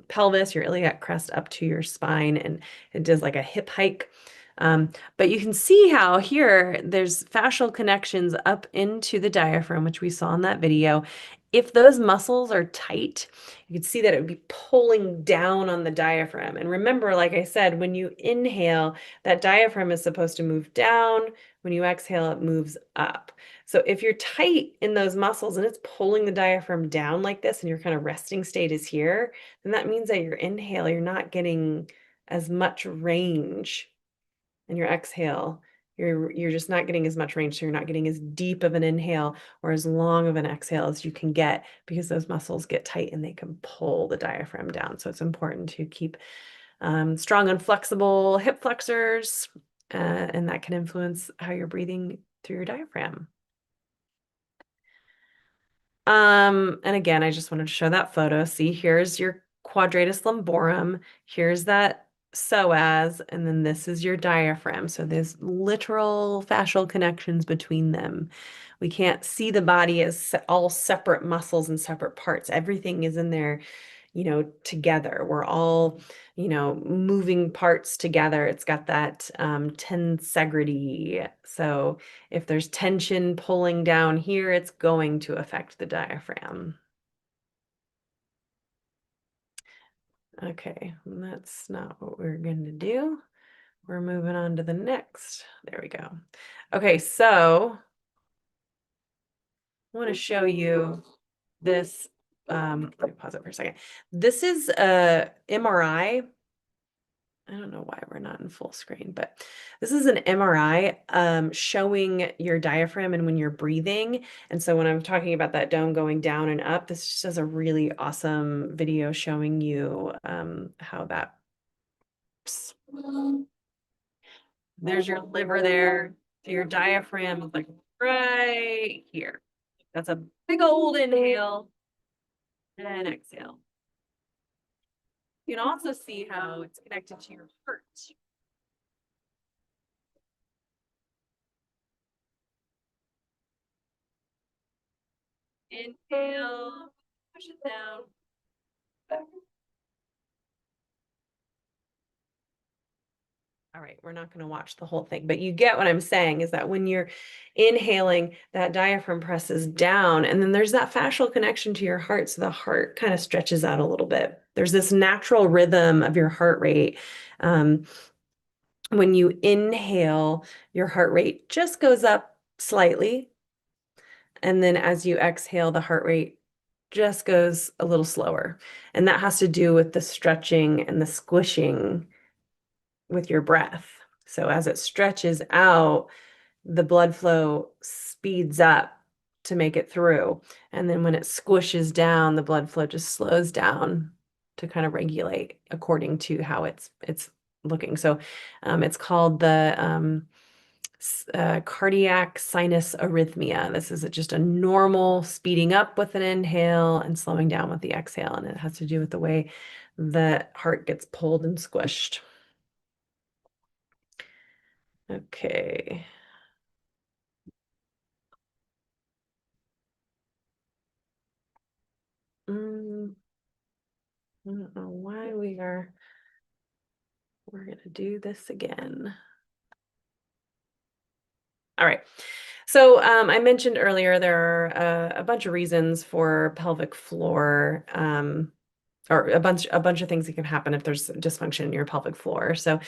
pelvis, your iliac crest, up to your spine, and it does like a hip hike. But you can see how here there's fascial connections up into the diaphragm, which we saw in that video. If those muscles are tight, you can see that it would be pulling down on the diaphragm. And remember, like I said, when you inhale, that diaphragm is supposed to move down. When you exhale, it moves up. So if you're tight in those muscles and it's pulling the diaphragm down like this and your kind of resting state is here, then that means that your inhale, you're not getting as much range, and your exhale, you're just not getting as much range. So you're not getting as deep of an inhale or as long of an exhale as you can get, because those muscles get tight and they can pull the diaphragm down. So it's important to keep strong and flexible hip flexors, and that can influence how you're breathing through your diaphragm. And again, I just wanted to show that photo. See, here's your quadratus lumborum. Here's that psoas, and then this is your diaphragm. So there's literal fascial connections between them. We can't see the body as all separate muscles and separate parts. Everything is in there, together. We're all, moving parts together. It's got that tensegrity. So if there's tension pulling down here, it's going to affect the diaphragm. Okay, that's not what we're going to do. We're moving on to the next. There we go. Okay, so I want to show you this. Let me pause it for a second. This is a MRI. I don't know why we're not in full screen, but this is an MRI showing your diaphragm and when you're breathing. And so when I'm talking about that dome going down and up, this just has a really awesome video showing you how that works. There's your liver there. So your diaphragm is like right here. That's a big old inhale and exhale. You can also see how it's connected to your heart. Inhale, push it down. Back. All right, we're not going to watch the whole thing, but you get what I'm saying is that when you're inhaling, that diaphragm presses down, and then there's that fascial connection to your heart. So the heart kind of stretches out a little bit. There's this natural rhythm of your heart rate. When you inhale, your heart rate just goes up slightly. And then as you exhale, the heart rate just goes a little slower. And that has to do with the stretching and the squishing with your breath. So as it stretches out, the blood flow speeds up to make it through. And then when it squishes down, the blood flow just slows down to kind of regulate according to how it's looking. So it's called the cardiac sinus arrhythmia. This is just a normal speeding up with an inhale and slowing down with the exhale. And it has to do with the way the heart gets pulled and squished. Okay. I don't know why we're gonna do this again. All right. So I mentioned earlier there are a bunch of reasons for pelvic floor or a bunch of things that can happen if there's dysfunction in your pelvic floor. So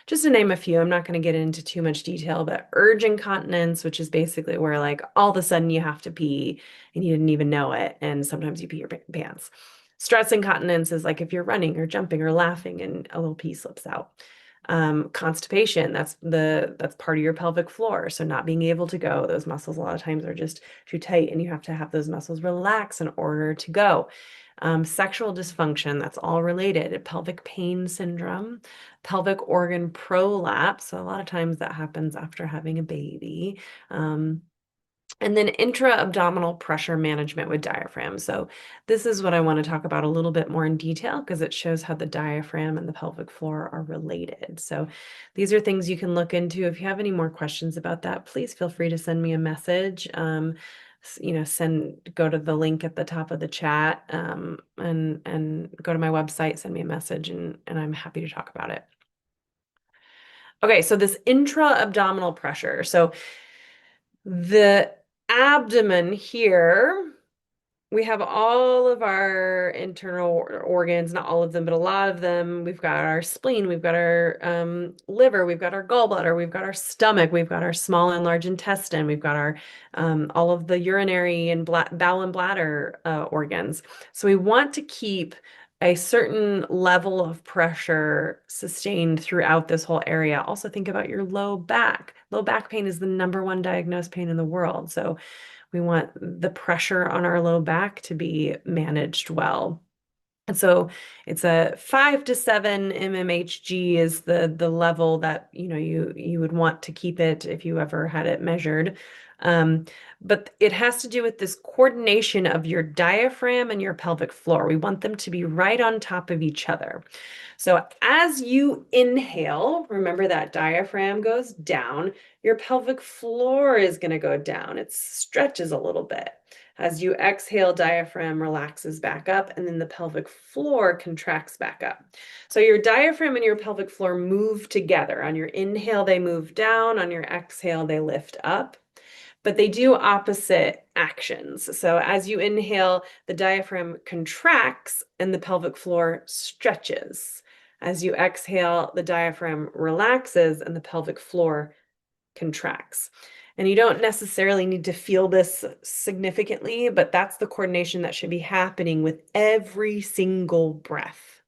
just to name a few, I'm not going to get into too much detail, but urge incontinence, which is basically where like all of a sudden you have to pee and you didn't even know it, and sometimes you pee your pants. Stress incontinence is like if you're running or jumping or laughing and a little pee slips out. Constipation, that's part of your pelvic floor. So not being able to go, those muscles a lot of times are just too tight and you have to have those muscles relax in order to go. Sexual dysfunction, that's all related. Pelvic pain syndrome, pelvic organ prolapse. So a lot of times that happens after having a baby. And then intra-abdominal pressure management with diaphragm. So this is what I want to talk about a little bit more in detail because it shows how the diaphragm and the pelvic floor are related. So these are things you can look into. If you have any more questions about that, please feel free to send me a message. Go to the link at the top of the chat and go to my website, send me a message, and I'm happy to talk about it. Okay, so this intra-abdominal pressure. So the abdomen here, we have all of our internal organs, not all of them, but a lot of them. We've got our spleen, we've got our liver, we've got our gallbladder, we've got our stomach, we've got our small and large intestine, we've got our all of the urinary and bowel and bladder organs. So we want to keep a certain level of pressure sustained throughout this whole area. Also think about your low back. Low back pain is the #1 diagnosed pain in the world. So we want the pressure on our low back to be managed well. And so it's a 5 to 7 mmHg is the level that you would want to keep it if you ever had it measured. Um, but it has to do with this coordination of your diaphragm and your pelvic floor. We want them to be right on top of each other. So as you inhale, remember that diaphragm goes down, your pelvic floor is going to go down. It stretches a little bit. As you exhale, diaphragm relaxes back up, and then the pelvic floor contracts back up. So your diaphragm and your pelvic floor move together. On your inhale, they move down. On your exhale, they lift up. But they do opposite actions. So as you inhale, the diaphragm contracts and the pelvic floor stretches. As you exhale, the diaphragm relaxes and the pelvic floor contracts. And you don't necessarily need to feel this significantly, but that's the coordination that should be happening with every single breath.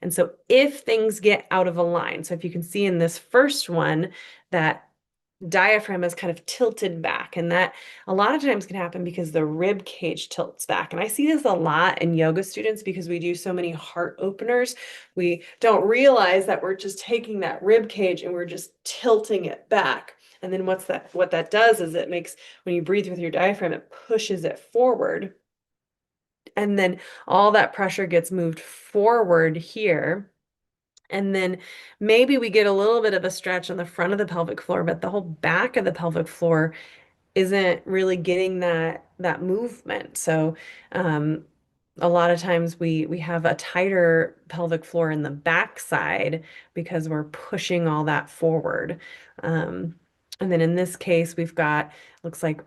And so if things get out of a line, so if you can see in this first one that diaphragm is kind of tilted back, and that a lot of times can happen because the rib cage tilts back. And I see this a lot in yoga students because we do so many heart openers. We don't realize that we're just taking that rib cage and we're just tilting it back. And then what that does is it makes, when you breathe with your diaphragm, it pushes it forward. And then all that pressure gets moved forward here. And then maybe we get a little bit of a stretch on the front of the pelvic floor, but the whole back of the pelvic floor isn't really getting that movement. So um, a lot of times we have a tighter pelvic floor in the backside because we're pushing all that forward. Um, and then in this case, we've got, looks like,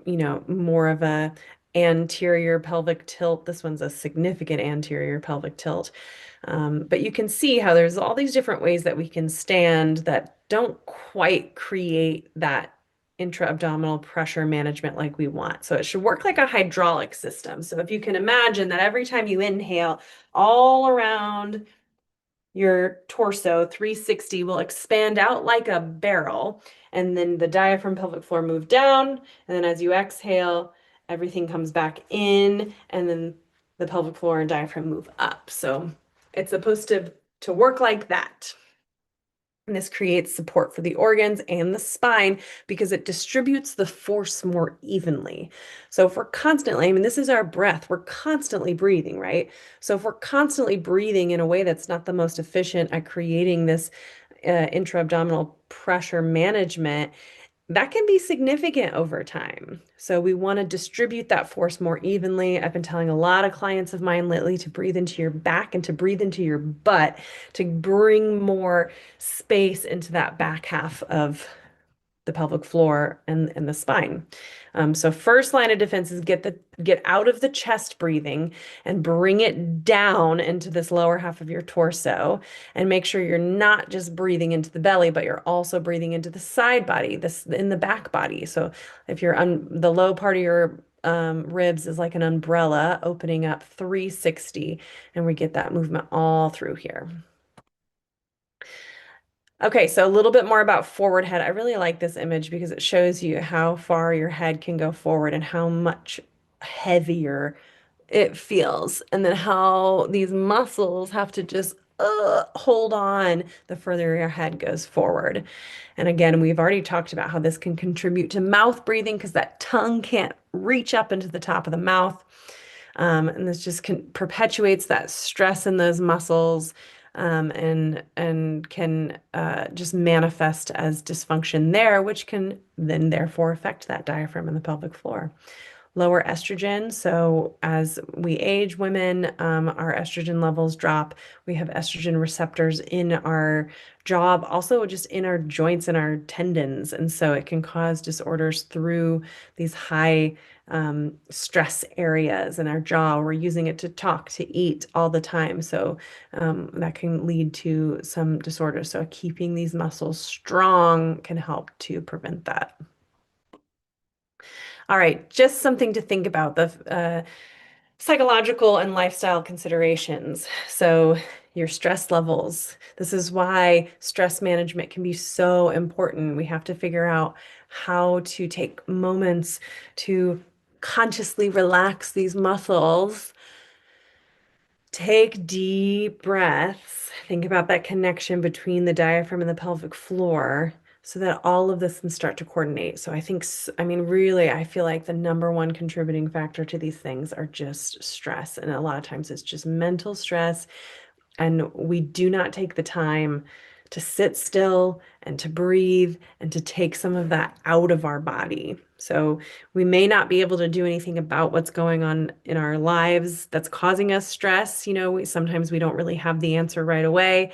more of a anterior pelvic tilt. This one's a significant anterior pelvic tilt. But you can see how there's all these different ways that we can stand that don't quite create that intra-abdominal pressure management like we want. So it should work like a hydraulic system. So if you can imagine that every time you inhale, all around your torso, 360 will expand out like a barrel. And then the diaphragm pelvic floor move down. And then as you exhale, everything comes back in. And then the pelvic floor and diaphragm move up. So it's supposed to work like that. And this creates support for the organs and the spine because it distributes the force more evenly. So if we're constantly, I mean, this is our breath, we're constantly breathing, right? So if we're constantly breathing in a way that's not the most efficient at creating this intra-abdominal pressure management, that can be significant over time. So we want to distribute that force more evenly. I've been telling a lot of clients of mine lately to breathe into your back and to breathe into your butt to bring more space into that back half of the pelvic floor and the spine. So first line of defense is get out of the chest breathing and bring it down into this lower half of your torso, and make sure you're not just breathing into the belly, but you're also breathing into the side body, this in the back body. So if you're on the low part of your ribs is like an umbrella opening up 360, and we get that movement all through here. Okay, so a little bit more about forward head. I really like this image because it shows you how far your head can go forward and how much heavier it feels, and then how these muscles have to just hold on the further your head goes forward. And again, we've already talked about how this can contribute to mouth breathing because that tongue can't reach up into the top of the mouth. And this just perpetuates that stress in those muscles, and can just manifest as dysfunction there, which can then therefore affect that diaphragm and the pelvic floor. Lower estrogen. So as we age, women, our estrogen levels drop. We have estrogen receptors in our jaw, also just in our joints and our tendons. And so it can cause disorders through these high stress areas in our jaw. We're using it to talk, to eat all the time. So that can lead to some disorders. So keeping these muscles strong can help to prevent that. All right, just something to think about, the psychological and lifestyle considerations. So, your stress levels. This is why stress management can be so important. We have to figure out how to take moments to consciously relax these muscles. Take deep breaths. Think about that connection between the diaphragm and the pelvic floor. so that all of this can start to coordinate. So I think, I mean, really, I feel like the number one contributing factor to these things are just stress. And a lot of times it's just mental stress. And we do not take the time to sit still and to breathe and to take some of that out of our body. So we may not be able to do anything about what's going on in our lives that's causing us stress. You know, sometimes we don't really have the answer right away.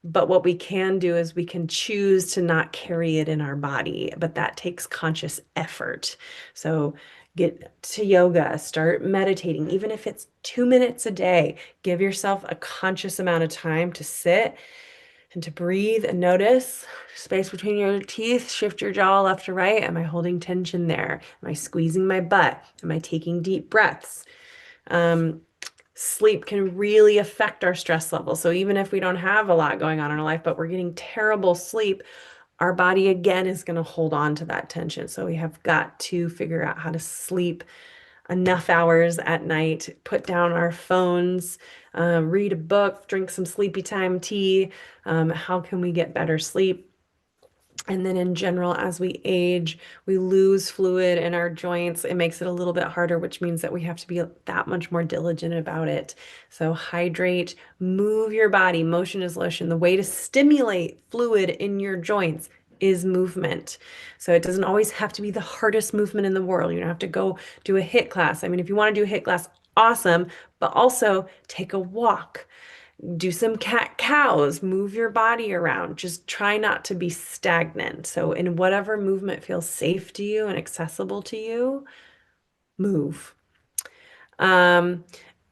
But what we can do is we can choose to not carry it in our body, but that takes conscious effort. So get to yoga, start meditating, even if it's 2 minutes a day. Give yourself a conscious amount of time to sit and to breathe and notice space between your teeth. Shift your jaw left to right. Am I holding tension there? Am I squeezing my butt? Am I taking deep breaths? Um, Sleep can really affect our stress level. So even if we don't have a lot going on in our life, but we're getting terrible sleep, our body again is going to hold on to that tension. So we have got to figure out how to sleep enough hours at night, put down our phones, read a book, drink some sleepy time tea. How can we get better sleep? And then in general, as we age, we lose fluid in our joints. It makes it a little bit harder, which means that we have to be that much more diligent about it. So hydrate, move your body. Motion is lotion. The way to stimulate fluid in your joints is movement. So it doesn't always have to be the hardest movement in the world. You don't have to go do a HIIT class. I mean, if you want to do a HIIT class, awesome, but also take a walk, do some cat cows, move your body around. Just try not to be stagnant. So, in whatever movement feels safe to you and accessible to you, move. Um,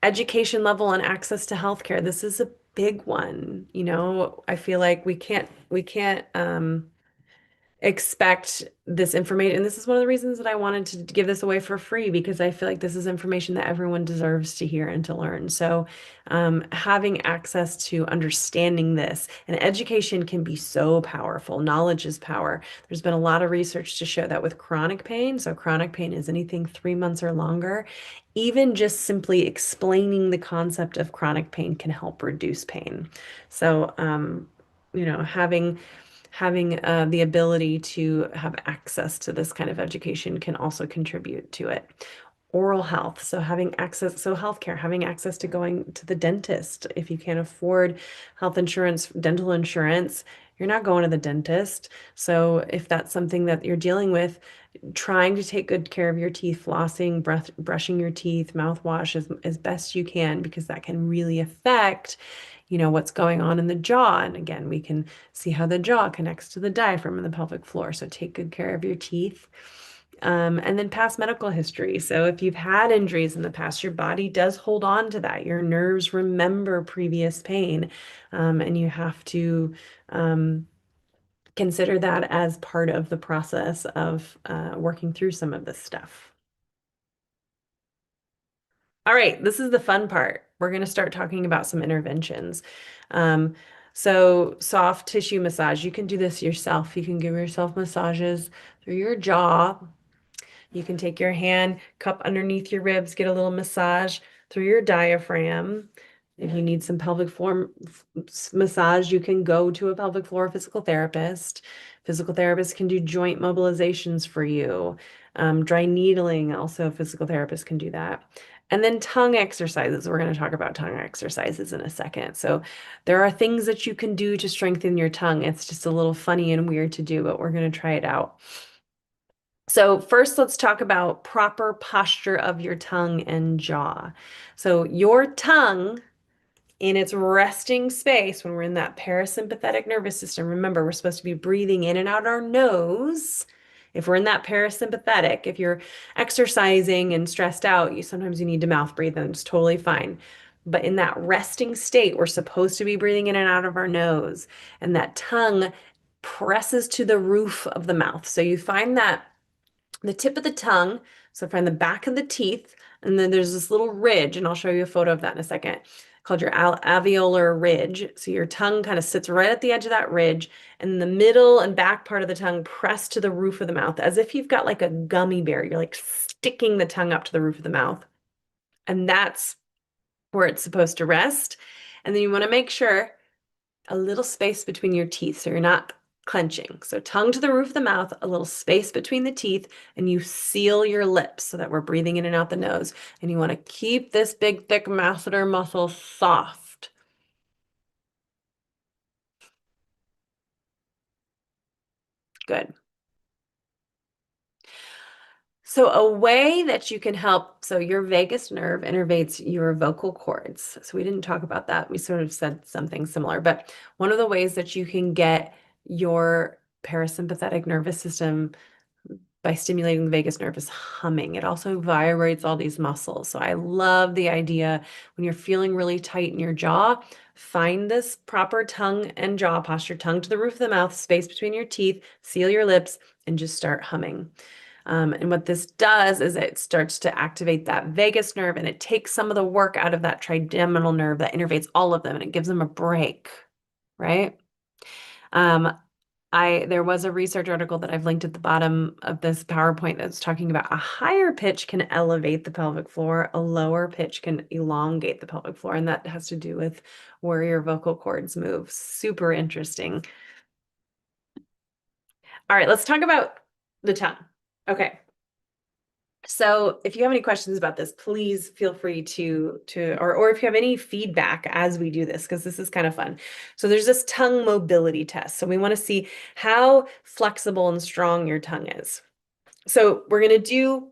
Education level and access to healthcare. This is a big one. You know, I feel like we can't expect this information. And this is one of the reasons that I wanted to give this away for free, because I feel like this is information that everyone deserves to hear and to learn. So, having access to understanding this, and education can be so powerful. Knowledge is power. There's been a lot of research to show that with chronic pain, so chronic pain is anything 3 months or longer, even just simply explaining the concept of chronic pain can help reduce pain. So, having the ability to have access to this kind of education can also contribute to it. Oral health, so having access, so healthcare, having access to going to the dentist. If you can't afford health insurance, dental insurance, you're not going to the dentist. So if that's something that you're dealing with, trying to take good care of your teeth, flossing, brushing your teeth, mouthwash as best you can, because that can really affect, what's going on in the jaw. And again, we can see how the jaw connects to the diaphragm and the pelvic floor. So take good care of your teeth. And then past medical history. So if you've had injuries in the past, your body does hold on to that. Your nerves remember previous pain, and you have to consider that as part of the process of working through some of this stuff. All right, this is the fun part. We're going to start talking about some interventions. Um, so, soft tissue massage, you can do this yourself. You can give yourself massages through your jaw. You can take your hand, cup underneath your ribs, get a little massage through your diaphragm. If you need some pelvic floor massage, you can go to a pelvic floor physical therapist. Physical therapists can do joint mobilizations for you. Dry needling, also, a physical therapist can do that. And then tongue exercises. We're going to talk about tongue exercises in a second. So there are things that you can do to strengthen your tongue. It's just a little funny and weird to do, but we're going to try it out. So first, let's talk about proper posture of your tongue and jaw. So your tongue in its resting space, when we're in that parasympathetic nervous system, remember, we're supposed to be breathing in and out our nose. If we're in that parasympathetic, if you're exercising and stressed out, sometimes you need to mouth breathe, and it's totally fine. But in that resting state, we're supposed to be breathing in and out of our nose, and that tongue presses to the roof of the mouth. So you find that the tip of the tongue, so find the back of the teeth, and then there's this little ridge, and I'll show you a photo of that in a second, called your alveolar ridge. So your tongue kind of sits right at the edge of that ridge, and the middle and back part of the tongue pressed to the roof of the mouth, as if you've got like a gummy bear. You're like sticking the tongue up to the roof of the mouth, and that's where it's supposed to rest. And then you want to make sure a little space between your teeth, so you're not clenching. So tongue to the roof of the mouth, a little space between the teeth, and you seal your lips so that we're breathing in and out the nose. And you want to keep this big, thick masseter muscle soft. Good. So a way that you can help, so your vagus nerve innervates your vocal cords. So we didn't talk about that. We sort of said something similar, but one of the ways that you can get your parasympathetic nervous system by stimulating the vagus nerve is humming. It also vibrates all these muscles. So I love the idea when you're feeling really tight in your jaw, find this proper tongue and jaw posture, tongue to the roof of the mouth, space between your teeth, seal your lips, and just start humming. And what this does is it starts to activate that vagus nerve and it takes some of the work out of that trigeminal nerve that innervates all of them and it gives them a break, right? Um, there was a research article that I've linked at the bottom of this PowerPoint that's talking about a higher pitch can elevate the pelvic floor, a lower pitch can elongate the pelvic floor, and that has to do with where your vocal cords move. Super interesting. All right, let's talk about the tongue. Okay. So if you have any questions about this, please feel free or if you have any feedback as we do this, because this is kind of fun. So there's this tongue mobility test. So we want to see how flexible and strong your tongue is. So we're going to do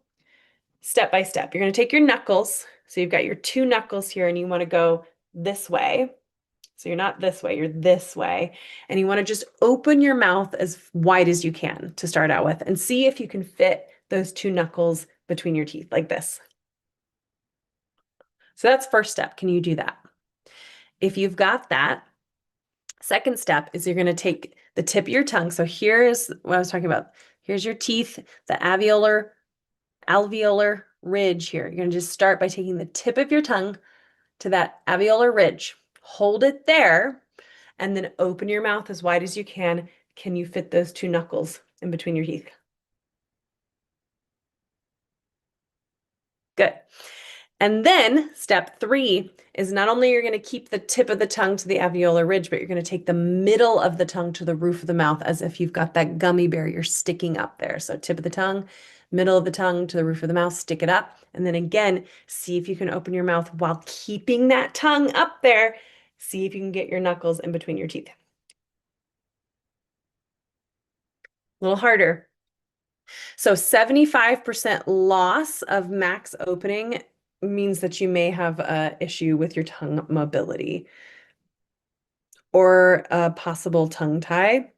step by step. You're going to take your knuckles. So you've got your two knuckles here and you want to go this way. So you're not this way, you're this way. And you want to just open your mouth as wide as you can to start out with and see if you can fit those two knuckles between your teeth like this. So that's first step. Can you do that? If you've got that, second step is you're going to take the tip of your tongue. So here's what I was talking about. Here's your teeth, the alveolar ridge here. You're going to just start by taking the tip of your tongue to that alveolar ridge. Hold it there and then open your mouth as wide as you can. Can you fit those two knuckles in between your teeth? Good. And then step 3 is not only you're going to keep the tip of the tongue to the alveolar ridge, but you're going to take the middle of the tongue to the roof of the mouth as if you've got that gummy bear you're sticking up there. So tip of the tongue, middle of the tongue to the roof of the mouth, stick it up. And then again, see if you can open your mouth while keeping that tongue up there. See if you can get your knuckles in between your teeth. A little harder. So 75% loss of max opening means that you may have an issue with your tongue mobility or a possible tongue tie.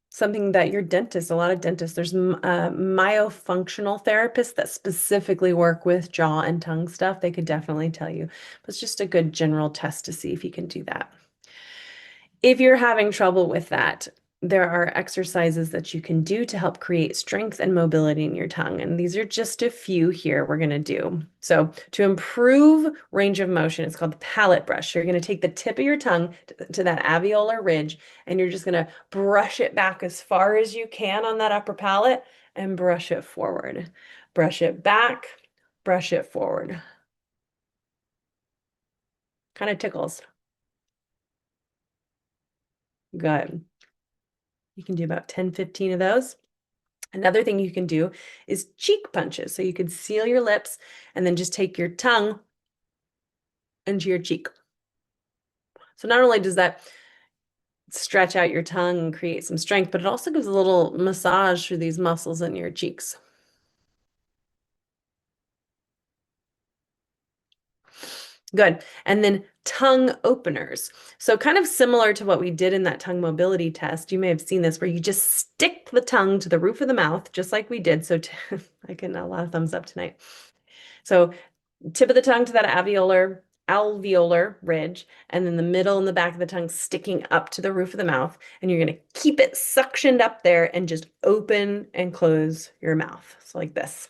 Something that your dentist, a lot of dentists, there's myofunctional therapists that specifically work with jaw and tongue stuff. They could definitely tell you. But it's just a good general test to see if you can do that. If you're having trouble with that, there are exercises that you can do to help create strength and mobility in your tongue. And these are just a few here we're going to do. So to improve range of motion, it's called the palate brush. You're going to take the tip of your tongue to that alveolar ridge, and you're just going to brush it back as far as you can on that upper palate and brush it forward. Brush it back, brush it forward. Kind of tickles. Good. You can do about 10, 15 of those. Another thing you can do is cheek punches. So you could seal your lips and then just take your tongue into your cheek. So not only does that stretch out your tongue and create some strength, but it also gives a little massage through these muscles in your cheeks. Good. And then tongue openers. So kind of similar to what we did in that tongue mobility test. You may have seen this where you just stick the tongue to the roof of the mouth, just like we did. So I get a lot of thumbs up tonight. So tip of the tongue to that alveolar ridge, and then the middle and the back of the tongue sticking up to the roof of the mouth. And you're going to keep it suctioned up there and just open and close your mouth. So like this.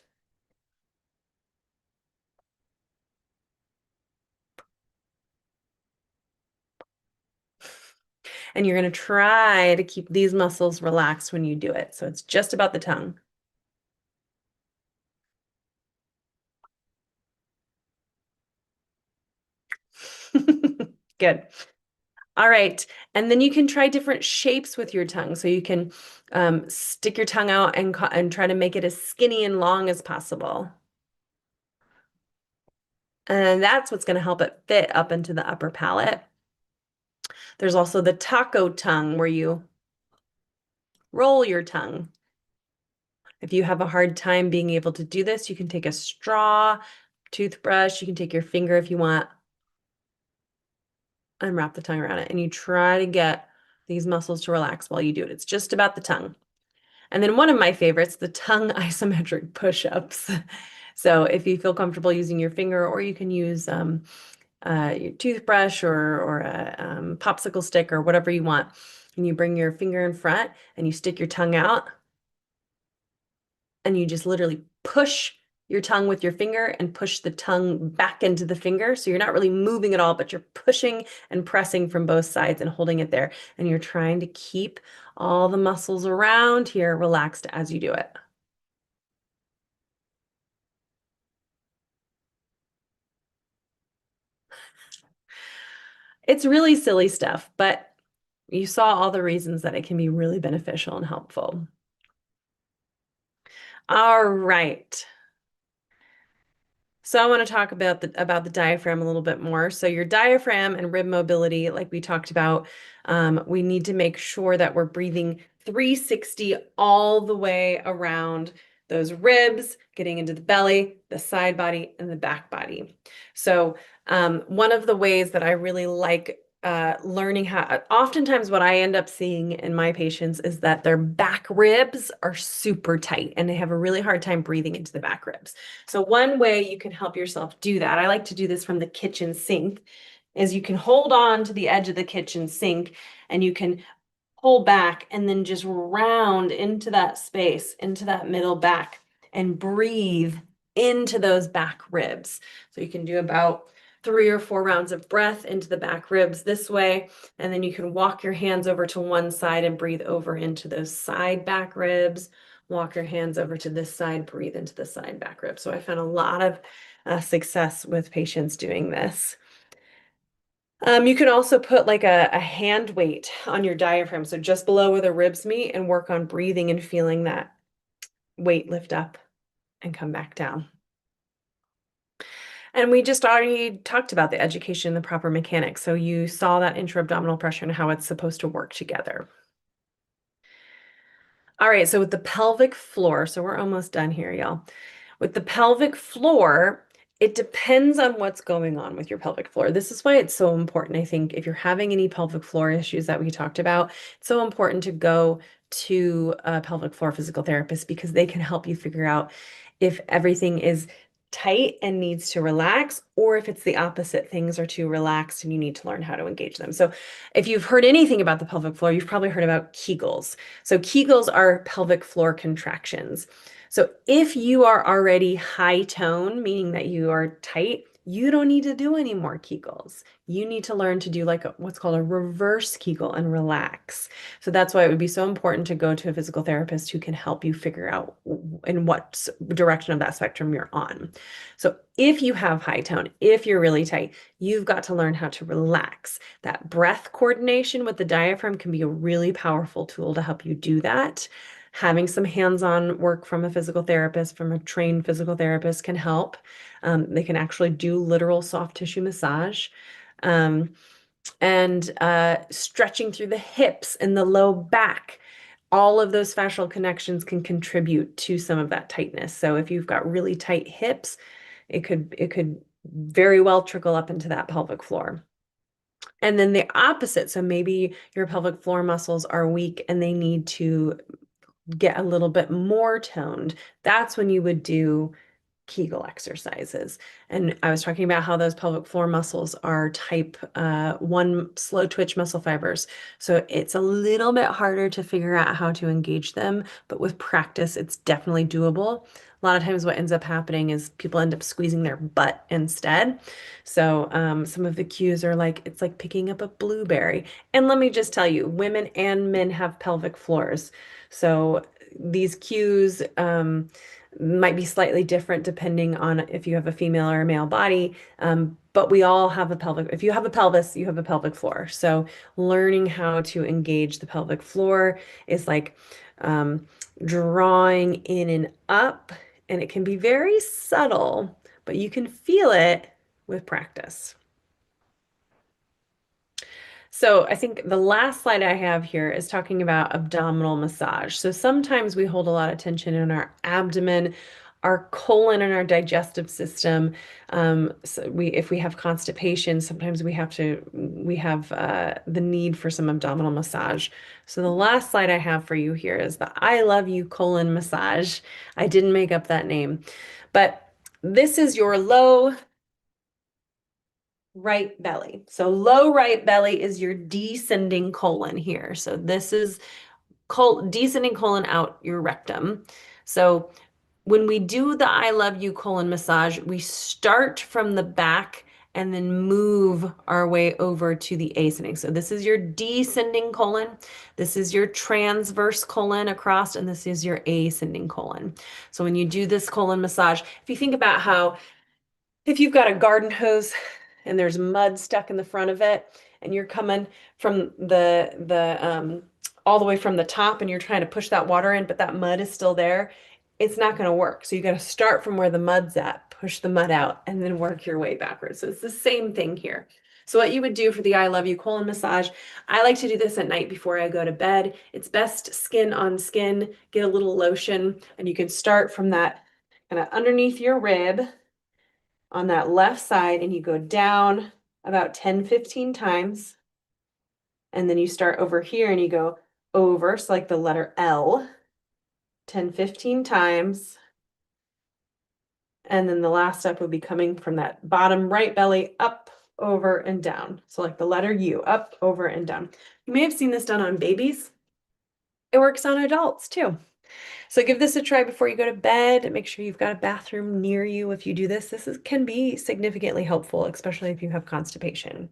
And you're going to try to keep these muscles relaxed when you do it. So it's just about the tongue. Good. All right. And then you can try different shapes with your tongue. So you can stick your tongue out and try to make it as skinny and long as possible. And that's what's going to help it fit up into the upper palate. There's also the taco tongue where you roll your tongue. If you have a hard time being able to do this, you can take a straw, toothbrush, you can take your finger if you want, and wrap the tongue around it. And you try to get these muscles to relax while you do it. It's just about the tongue. And then one of my favorites, the tongue isometric push-ups. So if you feel comfortable using your finger, or you can use your toothbrush or a popsicle stick or whatever you want, and you bring your finger in front and you stick your tongue out and you just literally push your tongue with your finger and push the tongue back into the finger. So you're not really moving at all, but you're pushing and pressing from both sides and holding it there. And you're trying to keep all the muscles around here relaxed as you do it. It's really silly stuff, but you saw all the reasons that it can be really beneficial and helpful. All right. So I want to talk about the diaphragm a little bit more. So your diaphragm and rib mobility, like we talked about, we need to make sure that we're breathing 360 all the way around those ribs, getting into the belly, the side body, and the back body. So one of the ways that I really like learning how, oftentimes what I end up seeing in my patients is that their back ribs are super tight and they have a really hard time breathing into the back ribs. So one way you can help yourself do that, I like to do this from the kitchen sink, is you can hold on to the edge of the kitchen sink and you can pull back and then just round into that space, into that middle back, and breathe into those back ribs. So you can do about 3 or 4 rounds of breath into the back ribs this way, and then you can walk your hands over to one side and breathe over into those side back ribs. Walk your hands over to this side, breathe into the side back ribs. So I found a lot of success with patients doing this. You can also put like a hand weight on your diaphragm, so just below where the ribs meet, and work on breathing and feeling that weight lift up and come back down. And we just already talked about the education and the proper mechanics. So you saw that intra-abdominal pressure and how it's supposed to work together. All right, so with the pelvic floor, so we're almost done here, y'all. With the pelvic floor, it depends on what's going on with your pelvic floor. This is why it's so important, I think, if you're having any pelvic floor issues that we talked about, it's so important to go to a pelvic floor physical therapist because they can help you figure out if everything is tight and needs to relax, or if it's the opposite, things are too relaxed and you need to learn how to engage them. So if you've heard anything about the pelvic floor, you've probably heard about Kegels. So Kegels are pelvic floor contractions. So if you are already high tone, meaning that you are tight, you don't need to do any more Kegels. You need to learn to do like what's called a reverse Kegel and relax. So that's why it would be so important to go to a physical therapist who can help you figure out in what direction of that spectrum you're on. So if you have high tone, if you're really tight, you've got to learn how to relax. That breath coordination with the diaphragm can be a really powerful tool to help you do that. Having some hands-on work from a physical therapist, from a trained physical therapist can help. They can actually do literal soft tissue massage. Um, and stretching through the hips and the low back. All of those fascial connections can contribute to some of that tightness. So if you've got really tight hips, it could very well trickle up into that pelvic floor. And then the opposite, so maybe your pelvic floor muscles are weak and they need to get a little bit more toned. That's when you would do Kegel exercises. And I was talking about how those pelvic floor muscles are type 1 slow twitch muscle fibers. So it's a little bit harder to figure out how to engage them, but with practice, it's definitely doable. A lot of times what ends up happening is people end up squeezing their butt instead. So some of the cues are like, it's like picking up a blueberry. And let me just tell you, women and men have pelvic floors. So these cues, Might be slightly different depending on if you have a female or a male body. But we all have a pelvic. If you have a pelvis, you have a pelvic floor. So learning how to engage the pelvic floor is like um, drawing in and up, and it can be very subtle, but you can feel it with practice. So I think the last slide I have here is talking about abdominal massage. So sometimes we hold a lot of tension in our abdomen, our colon, and our digestive system. So if we have constipation, sometimes we have the need for some abdominal massage. So the last slide I have for you here is the I love you colon massage. I didn't make up that name, but this is your low right belly. So low right belly is your descending colon here. So this is descending colon out your rectum. So when we do the I love you colon massage, we start from the back and then move our way over to the ascending. So this is your descending colon, this is your transverse colon across, and this is your ascending colon. So when you do this colon massage, if you think about how if you've got a garden hose and there's mud stuck in the front of it, and you're coming from the all the way from the top and you're trying to push that water in, but that mud is still there, it's not going to work. So you got to start from where the mud's at, push the mud out, and then work your way backwards. So it's the same thing here. So what you would do for the I love you colon massage, I like to do this at night before I go to bed. It's best skin on skin, get a little lotion, and you can start from that kind of underneath your rib on that left side, and you go down about 10, 15 times. And then you start over here and you go over, so like the letter L, 10, 15 times. And then the last step would be coming from that bottom right belly up, over, and down. So like the letter U, up, over, and down. You may have seen this done on babies. It works on adults too. So give this a try before you go to bed. Make sure you've got a bathroom near you if you do this. Can be significantly helpful, especially if you have constipation.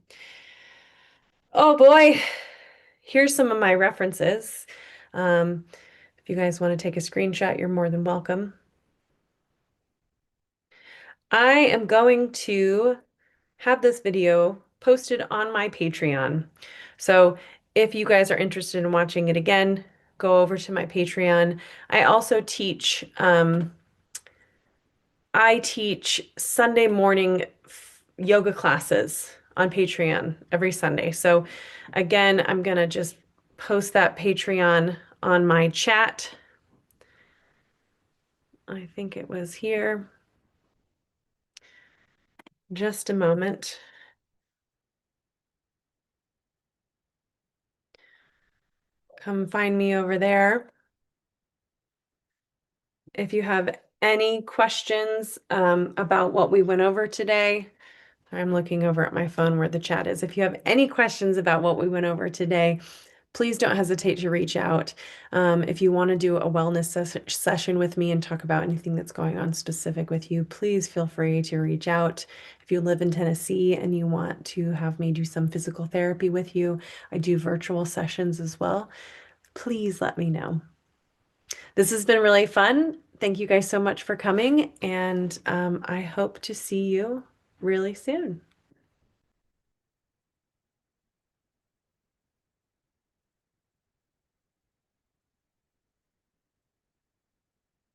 Oh boy, here's some of my references. Um, if you guys want to take a screenshot, you're more than welcome. I am going to have this video posted on my Patreon. So if you guys are interested in watching it again, go over to my Patreon. I teach Sunday morning yoga classes on Patreon every Sunday. So again, I'm gonna just post that Patreon on my chat. I think it was here. Just a moment. Come find me over there. If you have any questions about what we went over today, I'm looking over at my phone where the chat is. If you have any questions about what we went over today, please don't hesitate to reach out. If you want to do a wellness session with me and talk about anything that's going on specific with you, please feel free to reach out. If you live in Tennessee and you want to have me do some physical therapy with you, I do virtual sessions as well. Please let me know. This has been really fun. Thank you guys so much for coming, and I hope to see you really soon.